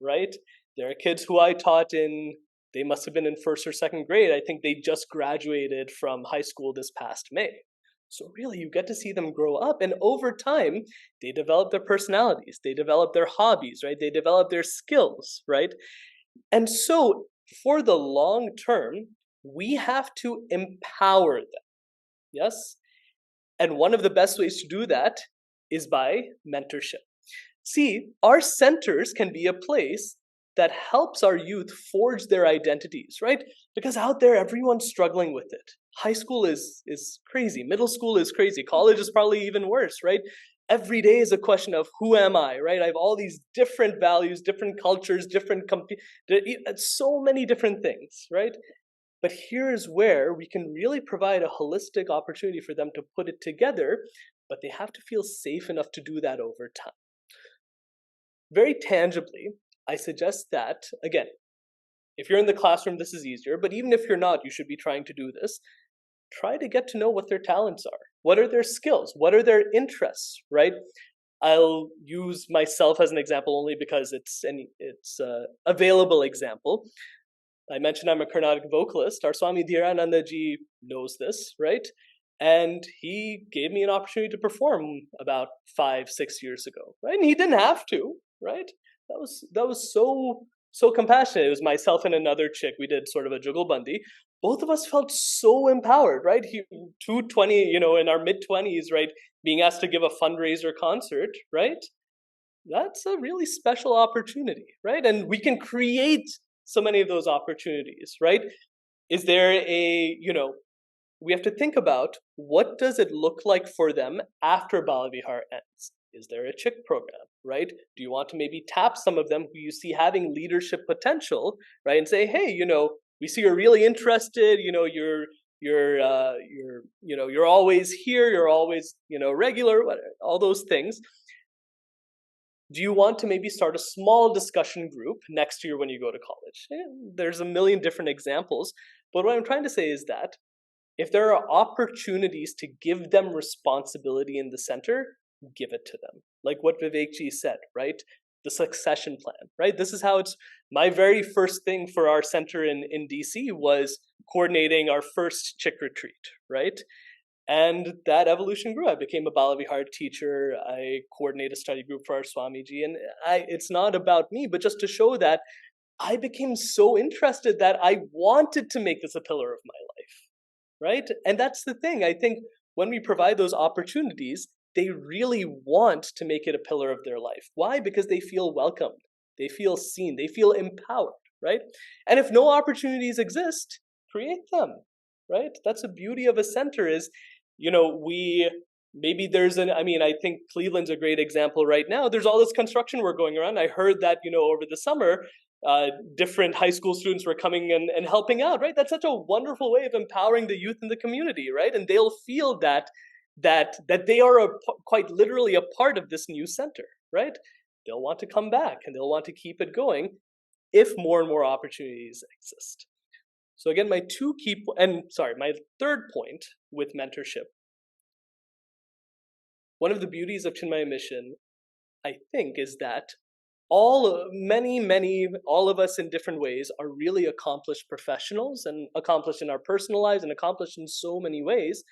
[SPEAKER 2] right? There are kids who I taught they must have been in first or second grade. I think they just graduated from high school this past May. So really, you get to see them grow up, and over time, they develop their personalities, they develop their hobbies, right? They develop their skills, right? And so for the long term, we have to empower them. Yes? And one of the best ways to do that is by mentorship. See, our centers can be a place that helps our youth forge their identities, right? Because out there, everyone's struggling with it. High school is crazy. Middle school is crazy. College is probably even worse, right? Every day is a question of who am I, right? I have all these different values, different cultures, so many different things, right? But here's where we can really provide a holistic opportunity for them to put it together, but they have to feel safe enough to do that over time. Very tangibly, I suggest that, again, if you're in the classroom, this is easier, but even if you're not, you should be trying to do this. Try to get to know what their talents are. What are their skills? What are their interests, right? I'll use myself as an example only because it's an available example. I mentioned I'm a Carnatic vocalist. Our Swami Dhiranandaji knows this, right? And he gave me an opportunity to perform about 5-6 years ago, right? And he didn't have to, right? That was so compassionate. It was myself and another chick. We did sort of a jugalbandi. Both of us felt so empowered, right? He 220, in our mid-20s, right? Being asked to give a fundraiser concert, right? That's a really special opportunity, right? And we can create so many of those opportunities, right? Is there we have to think about what does it look like for them after Balavihar ends? Is there a chick program, right? Do you want to maybe tap some of them who you see having leadership potential, right? And say, hey, we see you're really interested, you're always here, you're always, regular, all those things. Do you want to maybe start a small discussion group next year when you go to college? There's a million different examples, but what I'm trying to say is that if there are opportunities to give them responsibility in the center, give it to them. Like what Vivekji said, right? The succession plan, right? This is how it's, my very first thing for our center in DC was coordinating our first chick retreat, right? And that evolution grew. I became a Balavihar teacher. I coordinate a study group for our Swamiji. And it's not about me, but just to show that I became so interested that I wanted to make this a pillar of my life, right? And that's the thing. I think when we provide those opportunities, they really want to make it a pillar of their life. Why? Because they feel welcomed. They feel seen. They feel empowered, right? And if no opportunities exist, create them, right? That's the beauty of a center is, maybe there's I think Cleveland's a great example right now. There's all this construction work going around. I heard that, over the summer, different high school students were coming and helping out, right? That's such a wonderful way of empowering the youth in the community, right? And they'll feel that they are quite literally a part of this new center, right? They'll want to come back and they'll want to keep it going if more and more opportunities exist. So again, my third point with mentorship. One of the beauties of Chinmaya Mission, I think, is that all of us in different ways are really accomplished professionals and accomplished in our personal lives and accomplished in so many ways.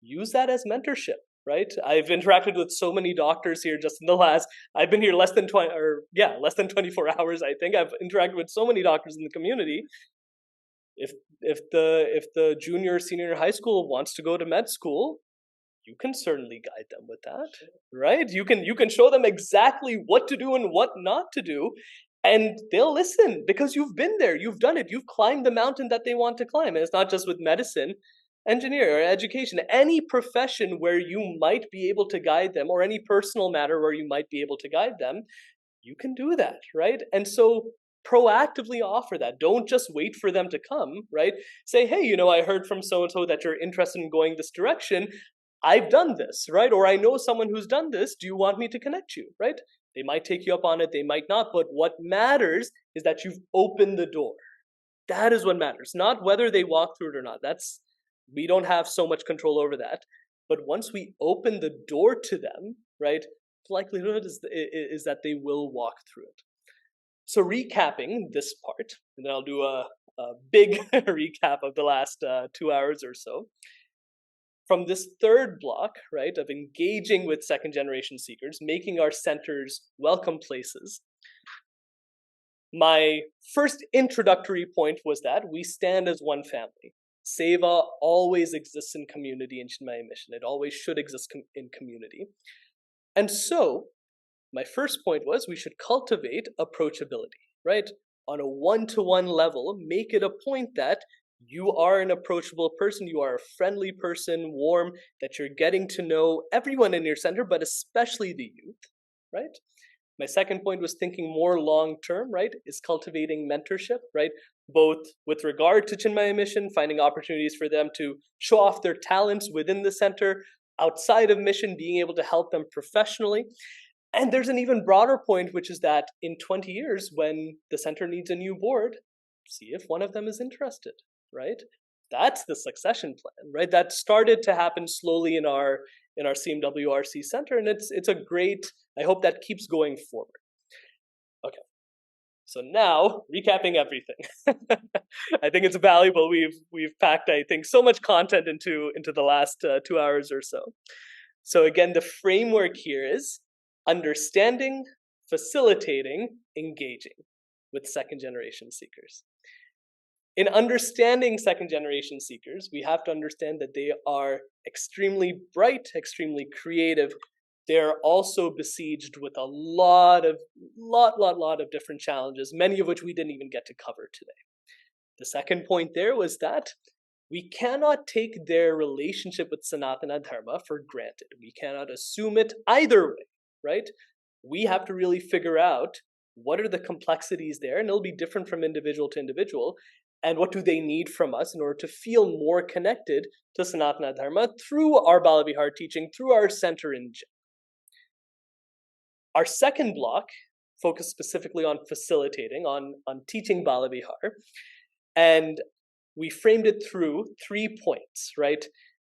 [SPEAKER 2] Use that as mentorship, right? I've interacted with so many doctors here just in the last, I've been here less than 24 hours, I think. I've interacted with so many doctors in the community. If the junior or senior in high school wants to go to med school, you can certainly guide them with that, right? You can show them exactly what to do and what not to do, and they'll listen because you've been there, you've done it, you've climbed the mountain that they want to climb. And it's not just with medicine, engineer, or education, any profession where you might be able to guide them, or any personal matter where you might be able to guide them, you can do that, right? And so proactively offer that. Don't just wait for them to come, right? Say, hey, I heard from so-and-so that you're interested in going this direction. I've done this, right? Or I know someone who's done this. Do you want me to connect you, right? They might take you up on it. They might not. But what matters is that you've opened the door. That is what matters. Not whether they walk through it or not. We don't have so much control over that. But once we open the door to them, right, the likelihood is that they will walk through it. So recapping this part, and then I'll do a big recap of the last 2 hours or so. From this third block, right, of engaging with second generation seekers, making our centers welcome places, my first introductory point was that we stand as one family. Seva always exists in community in Chinmaya Mission. It always should exist in community. And so, my first point was we should cultivate approachability, right? On a one-to-one level, make it a point that you are an approachable person, you are a friendly person, warm, that you're getting to know everyone in your center, but especially the youth, right? My second point was thinking more long-term, right? Is cultivating mentorship, right? Both with regard to Chinmaya Mission, finding opportunities for them to show off their talents within the center, outside of mission, being able to help them professionally. And there's an even broader point, which is that in 20 years, when the center needs a new board, see if one of them is interested, right? That's the succession plan, right? That started to happen slowly in our CMWRC center, and it's a great, I hope that keeps going forward. Okay. So now, recapping everything, I think it's valuable. We've packed, I think, so much content into the last 2 hours or so. So again, the framework here is understanding, facilitating, engaging with second generation seekers. In understanding second generation seekers, we have to understand that they are extremely bright, extremely creative. They're also besieged with a lot of different challenges, many of which we didn't even get to cover today. The second point there was that we cannot take their relationship with Sanatana Dharma for granted. We cannot assume it either way, right? We have to really figure out what are the complexities there, and it'll be different from individual to individual, and what do they need from us in order to feel more connected to Sanatana Dharma through our Balavihar teaching, through our center in general. Our second block focused specifically on facilitating, on teaching Balavihar, and we framed it through 3 points, right?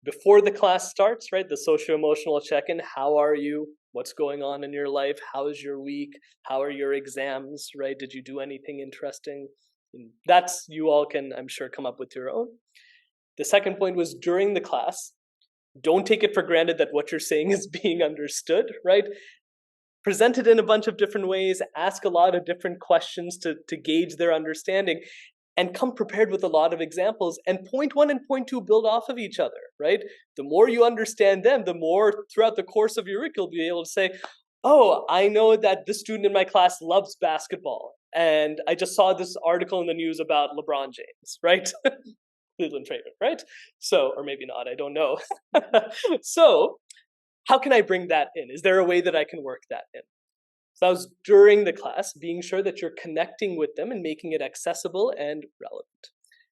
[SPEAKER 2] Before the class starts, right, the socio-emotional check-in, how are you? What's going on in your life? How is your week? How are your exams, right? Did you do anything interesting? And that's, you all can, I'm sure, come up with your own. The second point was during the class, don't take it for granted that what you're saying is being understood, right? Present it in a bunch of different ways, ask a lot of different questions to gauge their understanding, and come prepared with a lot of examples. And point 1 and point 2 build off of each other, right? The more you understand them, the more throughout the course of your week, you'll be able to say, oh, I know that this student in my class loves basketball. And I just saw this article in the news about LeBron James, right? Cleveland Trader, right? So, or maybe not, I don't know. So, how can I bring that in? Is there a way that I can work that in? So that was during the class, being sure that you're connecting with them and making it accessible and relevant.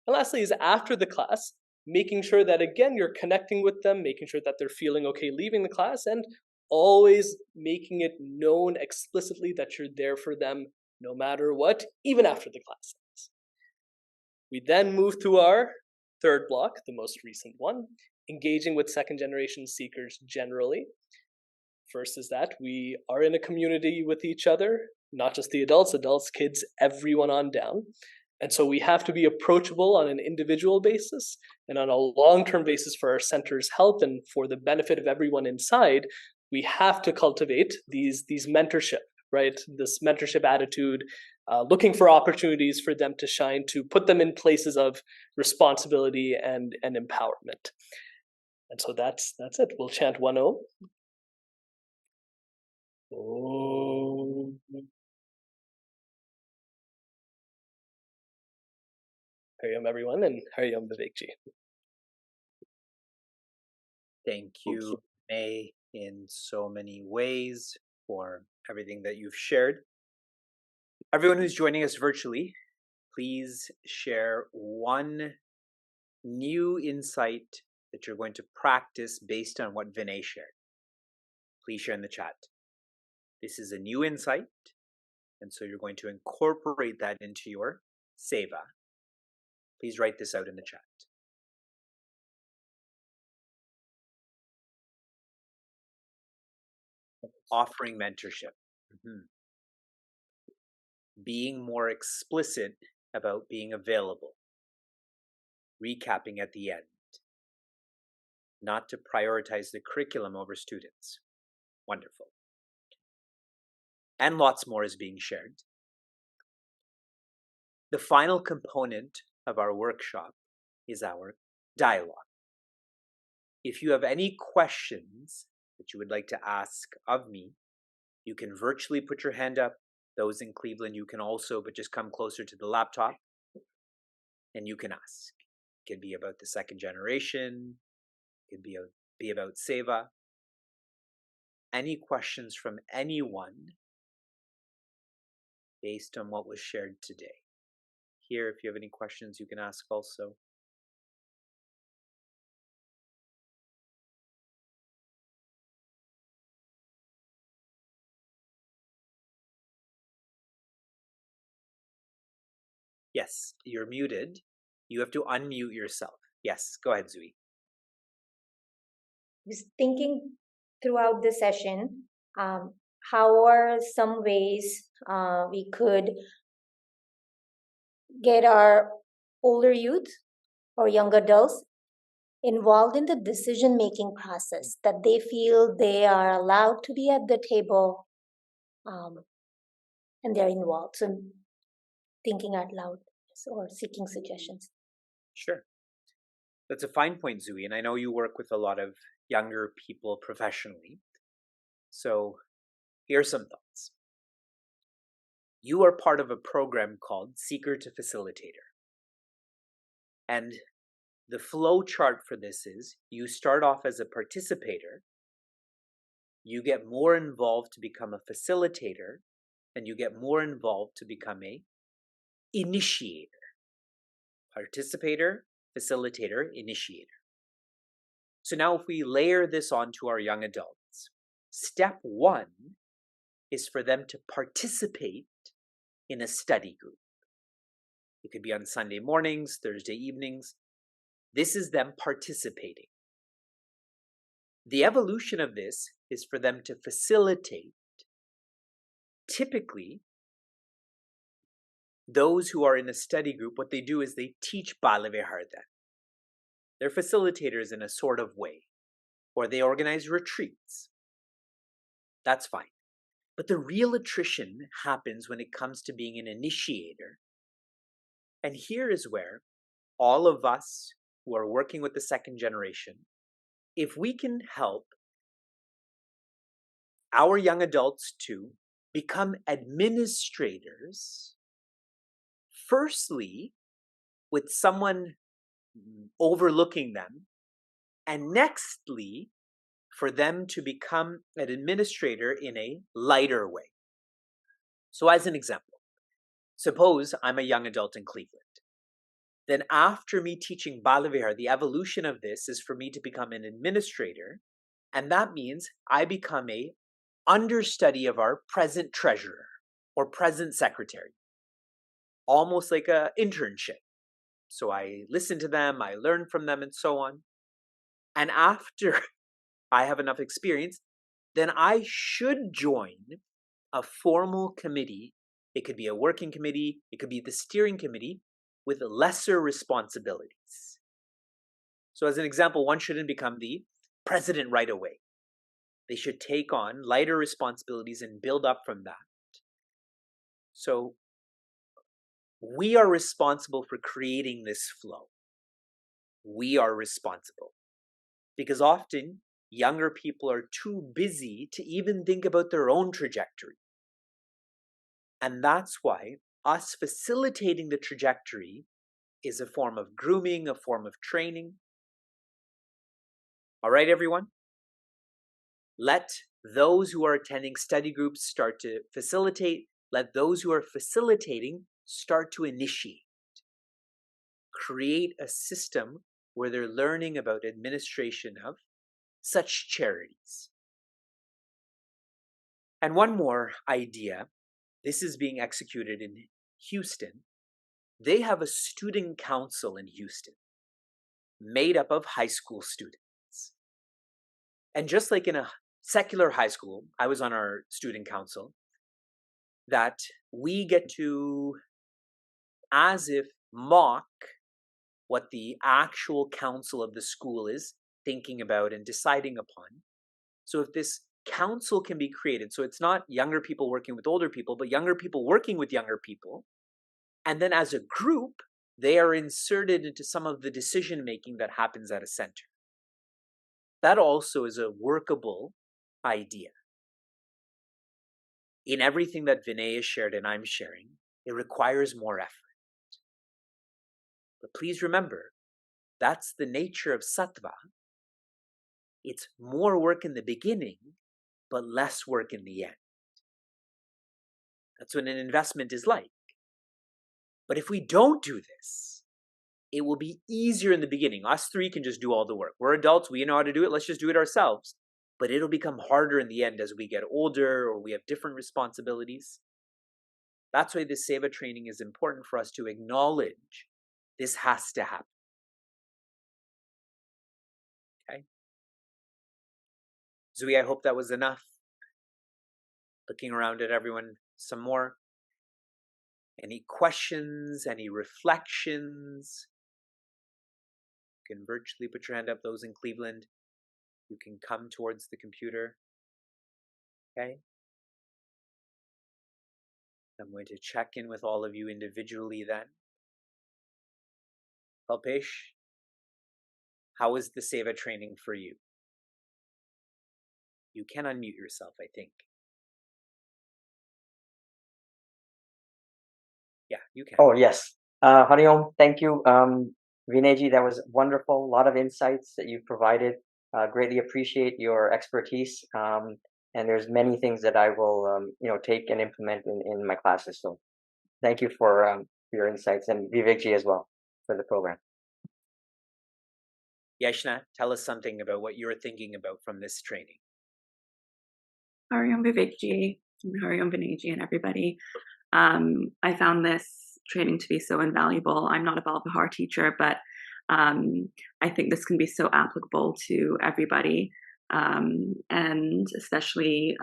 [SPEAKER 2] And lastly is after the class, making sure that, again, you're connecting with them, making sure that they're feeling okay leaving the class, and always making it known explicitly that you're there for them no matter what, even after the class ends. We then move to our third block, the most recent one, engaging with second generation seekers generally. First is that we are in a community with each other, not just the adults, kids, everyone on down. And so we have to be approachable on an individual basis and on a long-term basis for our center's help and for the benefit of everyone inside. We have to cultivate these mentorship, right? This mentorship attitude, looking for opportunities for them to shine, to put them in places of responsibility and empowerment. And so that's it. We'll chant 1-0. Om. Hariom, everyone, and Hariom Vivekji.
[SPEAKER 1] Thank you, May, in so many ways for everything that you've shared. Everyone who's joining us virtually, please share one new insight that you're going to practice based on what Vinay shared. Please share in the chat. This is a new insight, and so you're going to incorporate that into your Seva. Please write this out in the chat. Offering mentorship. Being more explicit about being available. Recapping at the end. Not to prioritize the curriculum over students. Wonderful. And lots more is being shared. The final component of our workshop is our dialogue. If you have any questions that you would like to ask of me, you can virtually put your hand up. Those in Cleveland, you can also, but just come closer to the laptop and you can ask. It can be about the second generation. It can be about Seva. Any questions from anyone based on what was shared today? Here, if you have any questions, you can ask also. Yes, you're muted. You have to unmute yourself. Yes, go ahead, Zui.
[SPEAKER 8] Just thinking throughout the session, how are some ways we could get our older youth or young adults involved in the decision making process, that they feel they are allowed to be at the table, and they're involved. So thinking out loud or seeking suggestions.
[SPEAKER 1] Sure. That's a fine point, Zui, and I know you work with a lot of younger people professionally. So here are some thoughts. You are part of a program called Seeker to Facilitator. And the flow chart for this is you start off as a participator, you get more involved to become a facilitator, and you get more involved to become a initiator. Participator, facilitator, initiator. So now if we layer this onto our young adults, step one is for them to participate in a study group. It could be on Sunday mornings, Thursday evenings. This is them participating. The evolution of this is for them to facilitate. Typically, those who are in a study group, what they do is they teach Balavihardan. They're facilitators in a sort of way, or they organize retreats. That's fine. But the real attrition happens when it comes to being an initiator. And here is where all of us who are working with the second generation, if we can help our young adults to become administrators, firstly, with someone overlooking them, and nextly, for them to become an administrator in a lighter way. So as an example, suppose I'm a young adult in Cleveland. Then after me teaching Balavihar, the evolution of this is for me to become an administrator, and that means I become a understudy of our present treasurer or present secretary, almost like an internship. So I listen to them, I learn from them, and so on. And after I have enough experience, then I should join a formal committee. It could be a working committee, it could be the steering committee with lesser responsibilities. So as an example, one shouldn't become the president right away. They should take on lighter responsibilities and build up from that. So we are responsible for creating this flow. We are responsible. Because often younger people are too busy to even think about their own trajectory. And that's why us facilitating the trajectory is a form of grooming, a form of training. All right, everyone? Let those who are attending study groups start to facilitate. Let those who are facilitating start to initiate. Create a system where they're learning about administration of such charities. And one more idea. This is being executed in Houston. They have a student council in Houston made up of high school students. And just like in a secular high school, I was on our student council, that we get to, as if, mock what the actual council of the school is thinking about and deciding upon. So if this council can be created, so it's not younger people working with older people, but younger people working with younger people, and then as a group, they are inserted into some of the decision making that happens at a center. That also is a workable idea. In everything that Vinay has shared and I'm sharing, it requires more effort. But please remember, that's the nature of sattva. It's more work in the beginning, but less work in the end. That's what an investment is like. But if we don't do this, it will be easier in the beginning. Us three can just do all the work. We're adults, we know how to do it, let's just do it ourselves. But it'll become harder in the end as we get older or we have different responsibilities. That's why this Seva training is important for us to acknowledge this has to happen. Okay? Zui, I hope that was enough. Looking around at everyone some more. Any questions, any reflections? You can virtually put your hand up, those in Cleveland. You can come towards the computer. Okay? I'm going to check in with all of you individually then. Kalpesh, how was the Seva training for you? You can unmute yourself, I think. Yeah, you can.
[SPEAKER 10] Oh, yes. Hari Om, thank you. Vinayji, that was wonderful. A lot of insights that you've provided. Greatly appreciate your expertise. And there's many things that I will, take and implement in my classes. So thank you for your insights, and Vivekji as well for the program.
[SPEAKER 1] Yashna, tell us something about what you're thinking about from this training.
[SPEAKER 11] Hari Om Vivekji, Hari Om Vinayji, and everybody. I found this training to be so invaluable. I'm not a Balvihar teacher, but I think this can be so applicable to everybody. And especially,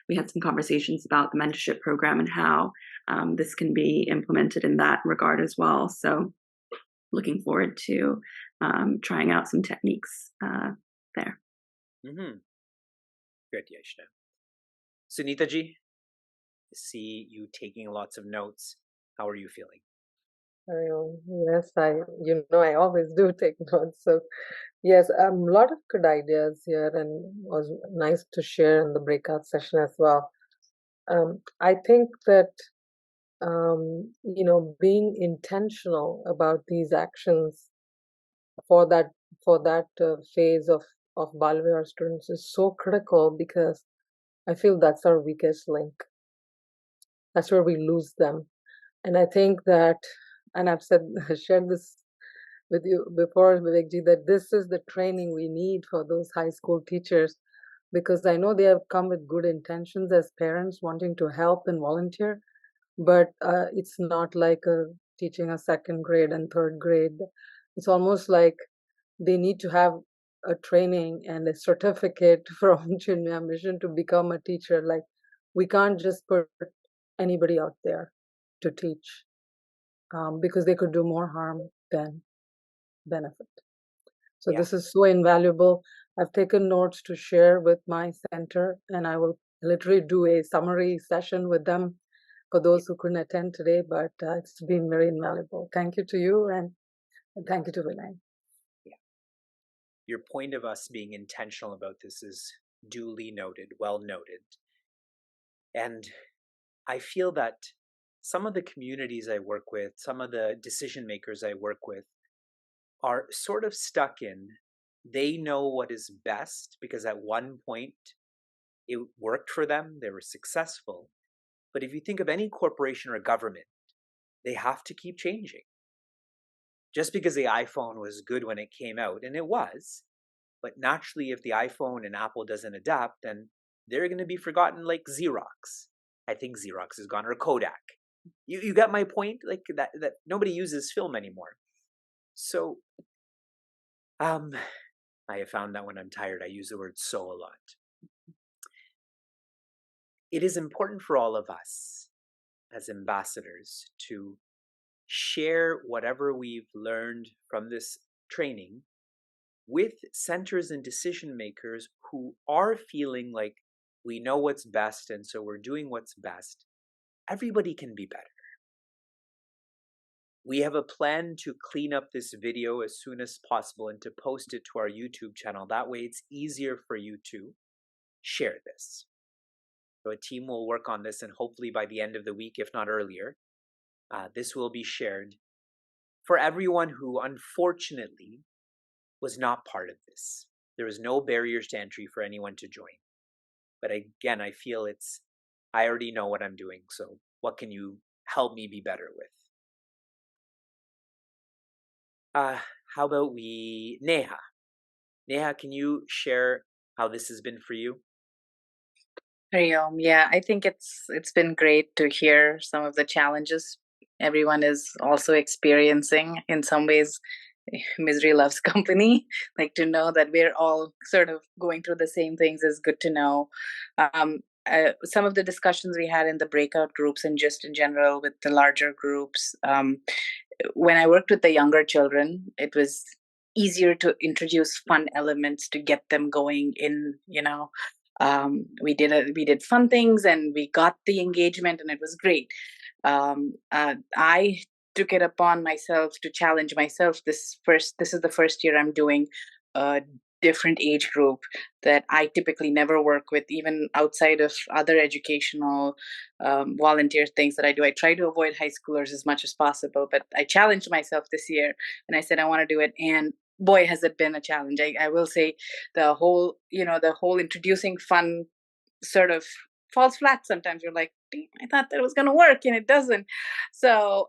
[SPEAKER 11] we had some conversations about the mentorship program and how this can be implemented in that regard as well. So looking forward to trying out some techniques there.
[SPEAKER 1] Mm-hmm. Good, Yashna. Sunita ji, see you taking lots of notes. How are you feeling?
[SPEAKER 12] Yes, I always do take notes. So, yes, a lot of good ideas here, and it was nice to share in the breakout session as well. I think that, being intentional about these actions for that phase of Balvihar students is so critical, because I feel that's our weakest link. That's where we lose them. And I think that, and I've shared this with you before, Vivekji, that this is the training we need for those high school teachers, because I know they have come with good intentions as parents wanting to help and volunteer, but it's not like teaching a second grade and third grade. It's almost like they need to have a training and a certificate from Chinmaya Mission to become a teacher. Like, we can't just put anybody out there to teach, because they could do more harm than benefit. So this is so invaluable. I've taken notes to share with my center, and I will literally do a summary session with them for those who couldn't attend today, but it's been very invaluable. Thank you to you, and thank you to Vinay.
[SPEAKER 1] Your point of us being intentional about this is duly noted, well noted. And I feel that some of the communities I work with, some of the decision makers I work with, are sort of stuck in, they know what is best because at one point it worked for them, they were successful. But if you think of any corporation or government, they have to keep changing. Just because the iPhone was good when it came out, and it was, but naturally if the iPhone and Apple doesn't adapt, then they're going to be forgotten like Xerox. I think Xerox is gone, or Kodak. You got my point? Like that nobody uses film anymore. So I have found that when I'm tired, I use the word so a lot. It is important for all of us as ambassadors to share whatever we've learned from this training with centers and decision makers who are feeling like we know what's best, and so we're doing what's best. Everybody can be better. We have a plan to clean up this video as soon as possible and to post it to our YouTube channel. That way it's easier for you to share this. So a team will work on this, and hopefully by the end of the week, if not earlier, this will be shared for everyone who unfortunately was not part of this. There was no barriers to entry for anyone to join. But again, I feel I already know what I'm doing, so what can you help me be better with? How about Neha? Neha, can you share how this has been for you?
[SPEAKER 6] Hari Om. Yeah, I think it's been great to hear some of the challenges everyone is also experiencing. In some ways, misery loves company. Like, to know that we're all sort of going through the same things is good to know. some of the discussions we had in the breakout groups and just in general with the larger groups, when I worked with the younger children, it was easier to introduce fun elements to get them going in, we did fun things and we got the engagement and it was great. I took it upon myself to challenge myself. This is the first year I'm doing a different age group that I typically never work with, even outside of other educational volunteer things that I do. I try to avoid high schoolers as much as possible, but I challenged myself this year and I said I want to do it. And boy, has it been a challenge. I will say the whole introducing fun sort of falls flat sometimes. You're like, I thought that it was going to work and it doesn't. So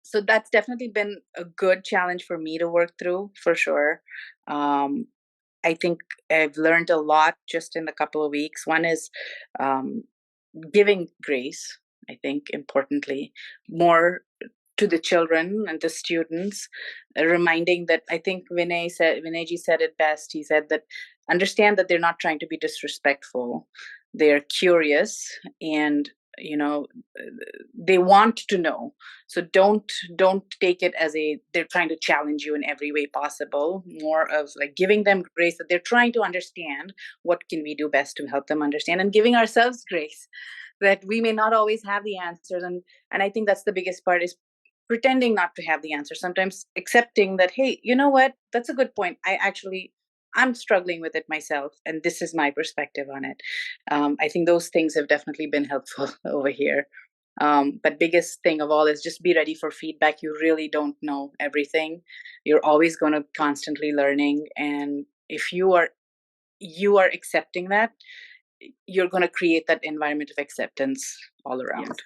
[SPEAKER 6] so that's definitely been a good challenge for me to work through, for sure. I think I've learned a lot just in a couple of weeks. One is giving grace, I think, importantly, more to the children and the students, reminding that I think Vinayji said it best. He said that understand that they're not trying to be disrespectful. They're curious and they want to know. So don't take it as they're trying to challenge you in every way possible. More of like giving them grace that they're trying to understand what can we do best to help them understand, and giving ourselves grace that we may not always have the answers. And I think that's the biggest part, is pretending not to have the answer. Sometimes accepting that, hey, you know what, that's a good point. I'm struggling with it myself, and this is my perspective on it. I think those things have definitely been helpful over here. But biggest thing of all is just be ready for feedback. You really don't know everything. You're always going to constantly learning, and if you are accepting that, you're going to create that environment of acceptance all around.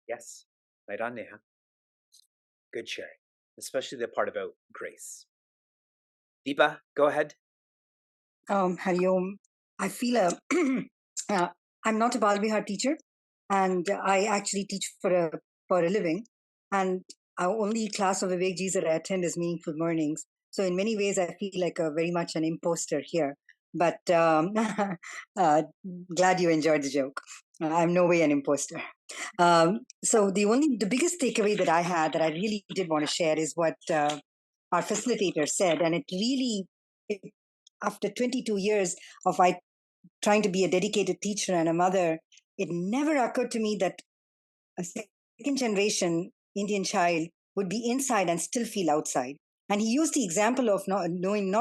[SPEAKER 1] Yes. Right on, Neha. Good sharing, especially the part about grace. Deepa, go ahead.
[SPEAKER 13] Hari Om. I feel I'm not a Bal Vihar teacher, and I actually teach for a living. And our only class of Vivekji's that I attend is Meaningful Mornings. So in many ways, I feel like very much an imposter here. But glad you enjoyed the joke. I'm no way an imposter. So the biggest takeaway that I had that I really did want to share is what our facilitator said, and it really, after 22 years of trying to be a dedicated teacher and a mother, it never occurred to me that a second generation Indian child would be inside and still feel outside. And he used the example of not knowing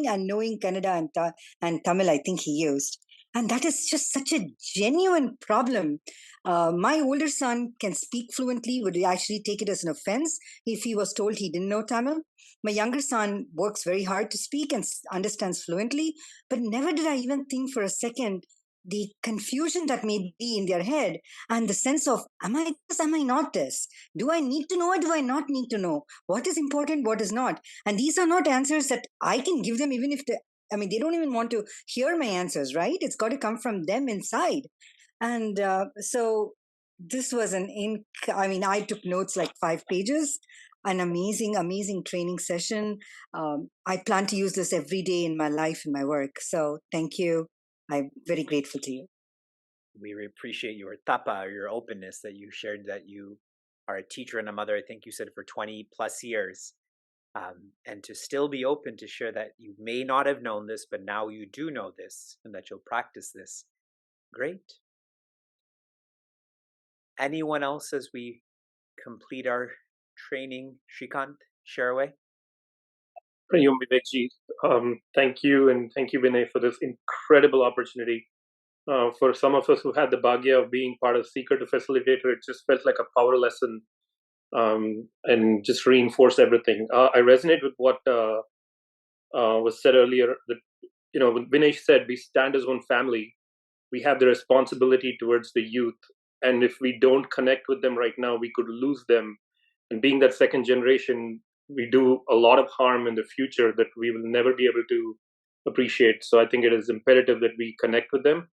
[SPEAKER 13] and knowing Kannada and Tamil, I think he used. And that is just such a genuine problem. My older son can speak fluently, would actually take it as an offense if he was told he didn't know Tamil. My younger son works very hard to speak and understands fluently, but never did I even think for a second the confusion that may be in their head and the sense of, am I this, am I not this? Do I need to know or do I not need to know? What is important, what is not? And these are not answers that I can give them, even if they don't even want to hear my answers, right? It's got to come from them inside. And so this was I took notes like 5 pages, an amazing training session. I plan to use this every day in my life, in my work. So thank you. I'm very grateful to you.
[SPEAKER 1] We appreciate your tapa, your openness, that you shared that you are a teacher and a mother, I think you said, for 20 plus years. And to still be open to share that you may not have known this, but now you do know this and that you'll practice this. Great. Anyone else as we complete our training? Shrikant, share away.
[SPEAKER 2] Prayom Vivekji, thank you, and thank you, Vinay, for this incredible opportunity. For some of us who had the bhagya of being part of Seeker to Facilitator, it just felt like a power lesson, and just reinforced everything. I resonate with what was said earlier, that, Vinay said, we stand as one family. We have the responsibility towards the youth. And if we don't connect with them right now, we could lose them. And being that second generation, we do a lot of harm in the future that we will never be able to appreciate. So I think it is imperative that we connect with them.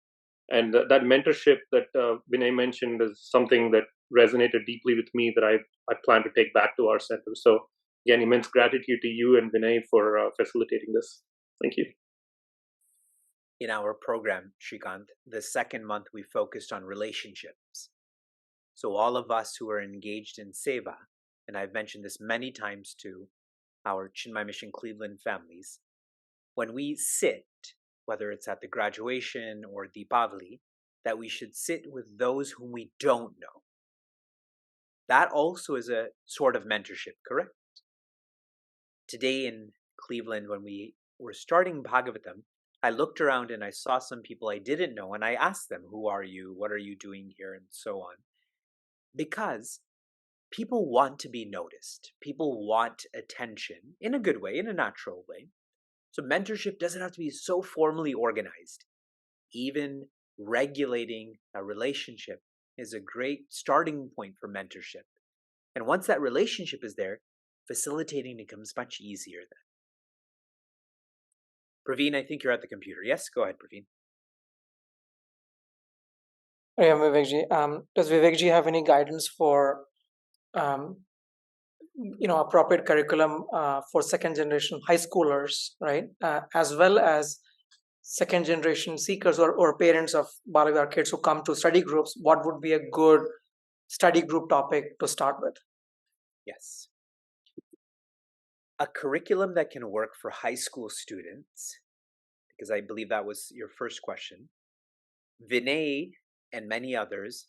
[SPEAKER 2] And that mentorship that Vinay mentioned is something that resonated deeply with me, that I plan to take back to our center. So again, immense gratitude to you and Vinay for facilitating this. Thank you.
[SPEAKER 1] in our program, Shrikant, the second month we focused on relationships. So all of us who are engaged in Seva, and I've mentioned this many times to our Chinmay Mission Cleveland families, when we sit, whether it's at the graduation or Deepavali, that we should sit with those whom we don't know. That also is a sort of mentorship, correct? Today in Cleveland, when we were starting Bhagavatam, I looked around and I saw some people I didn't know, and I asked them, who are you? What are you doing here? And so on. Because people want to be noticed. People want attention in a good way, in a natural way. So mentorship doesn't have to be so formally organized. Even regulating a relationship is a great starting point for mentorship. And once that relationship is there, facilitating becomes much easier then. Praveen, I think you're at the computer. Yes, go ahead, Praveen.
[SPEAKER 14] I am Vivekji. Does Vivekji have any guidance for, appropriate curriculum for second generation high schoolers, right? As well as second generation seekers or parents of Balavihar kids who come to study groups, what would be a good study group topic to start with?
[SPEAKER 1] Yes. A curriculum that can work for high school students, because I believe that was your first question. Vinay and many others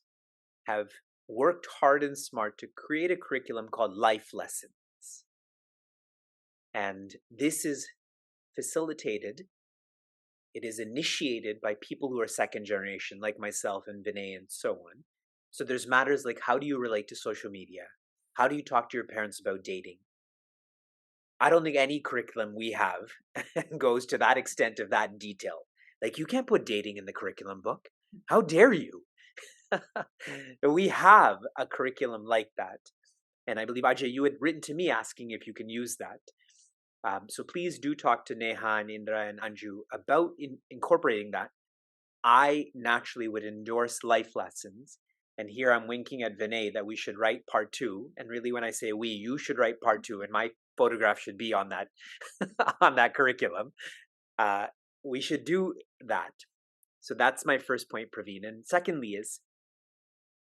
[SPEAKER 1] have worked hard and smart to create a curriculum called Life Lessons. And this is facilitated, it is initiated by people who are second generation, like myself and Vinay and so on. So there's matters like, how do you relate to social media? How do you talk to your parents about dating? I don't think any curriculum we have goes to that extent of that detail. Like, you can't put dating in the curriculum book. How dare you? We have a curriculum like that. And I believe, Ajay, you had written to me asking if you can use that. So please do talk to Neha and Indra and Anju about incorporating that. I naturally would endorse Life Lessons. And here I'm winking at Vinay that we should write part 2. And really, when I say we, you should write part 2. And my photograph should be on that, on that curriculum. We should do that. So that's my first point, Praveen. And secondly is,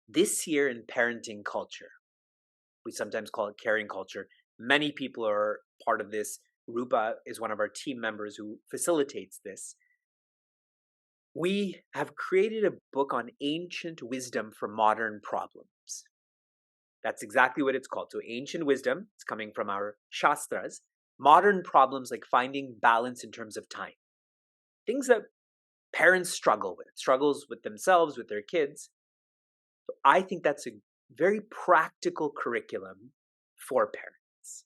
[SPEAKER 1] this year in parenting culture, we sometimes call it caring culture. Many people are part of this. Rupa is one of our team members who facilitates this. We have created a book on ancient wisdom for modern problems. That's exactly what it's called. So ancient wisdom, it's coming from our Shastras. Modern problems like finding balance in terms of time. Things that parents struggle with, struggles with themselves, with their kids. So I think that's a very practical curriculum for parents.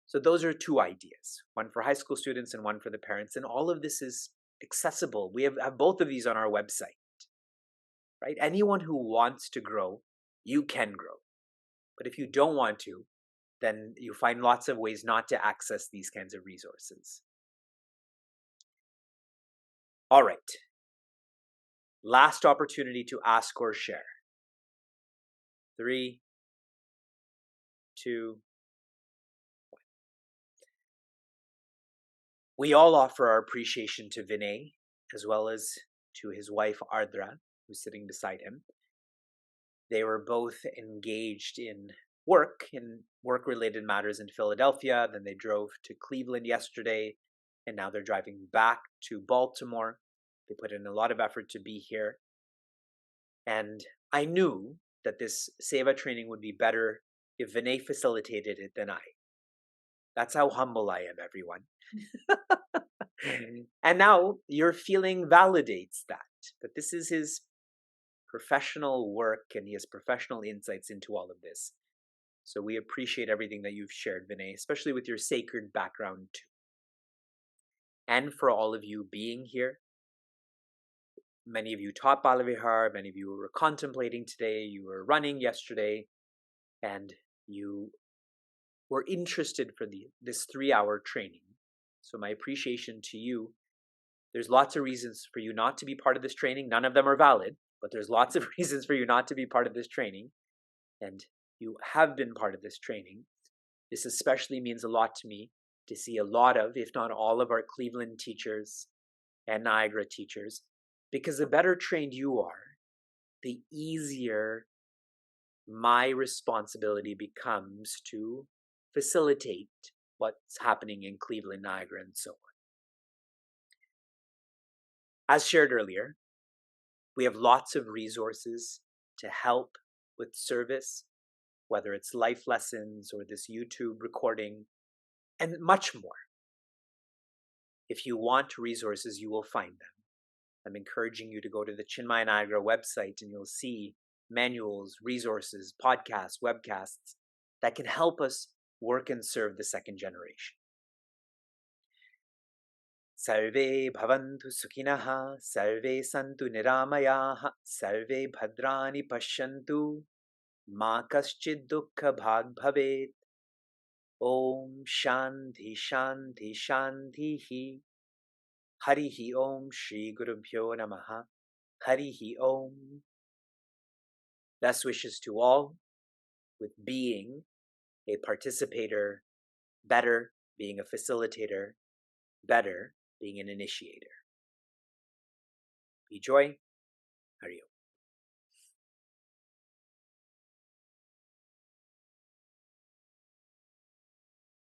[SPEAKER 1] So those are 2 ideas, one for high school students and one for the parents. And all of this is accessible. We have both of these on our website, right? Anyone who wants to grow, you can grow. But if you don't want to, then you find lots of ways not to access these kinds of resources. All right. Last opportunity to ask or share. 3, 2, 1. We all offer our appreciation to Vinay, as well as to his wife Ardra, who's sitting beside him. They were both engaged in work-related matters in Philadelphia. Then they drove to Cleveland yesterday, and now they're driving back to Baltimore. They put in a lot of effort to be here. And I knew that this Seva training would be better if Vinay facilitated it than I. That's how humble I am, everyone. And now your feeling validates that this is his professional work and he has professional insights into all of this. So we appreciate everything that you've shared, Vinay, especially with your sacred background too. And for all of you being here. Many of you taught Balavihar, many of you were contemplating today, you were running yesterday, and you were interested for this 3-hour training. So my appreciation to you. There's lots of reasons for you not to be part of this training. None of them are valid, but there's lots of reasons for you not to be part of this training. And you have been part of this training. This especially means a lot to me to see a lot of, if not all of our Cleveland teachers and Niagara teachers, because the better trained you are, the easier my responsibility becomes to facilitate what's happening in Cleveland, Niagara, and so on. As shared earlier, we have lots of resources to help with service, whether it's life lessons or this YouTube recording, and much more. If you want resources, you will find them. I'm encouraging you to go to the Chinmay Niagara website and you'll see manuals, resources, podcasts, webcasts that can help us work and serve the second generation. Sarve bhavantu sukinaha, sarve santu niramayaha, sarve bhadrani pashyantu, ma kaschid dukkha bhag bhavet. Om Shanti Shanti Shanti. Harihi Om Shri Gurubhyo Namaha. Harihi Om. Best wishes to all, with being a participator better, being a facilitator better, being an initiator. Be joy. Hari Om.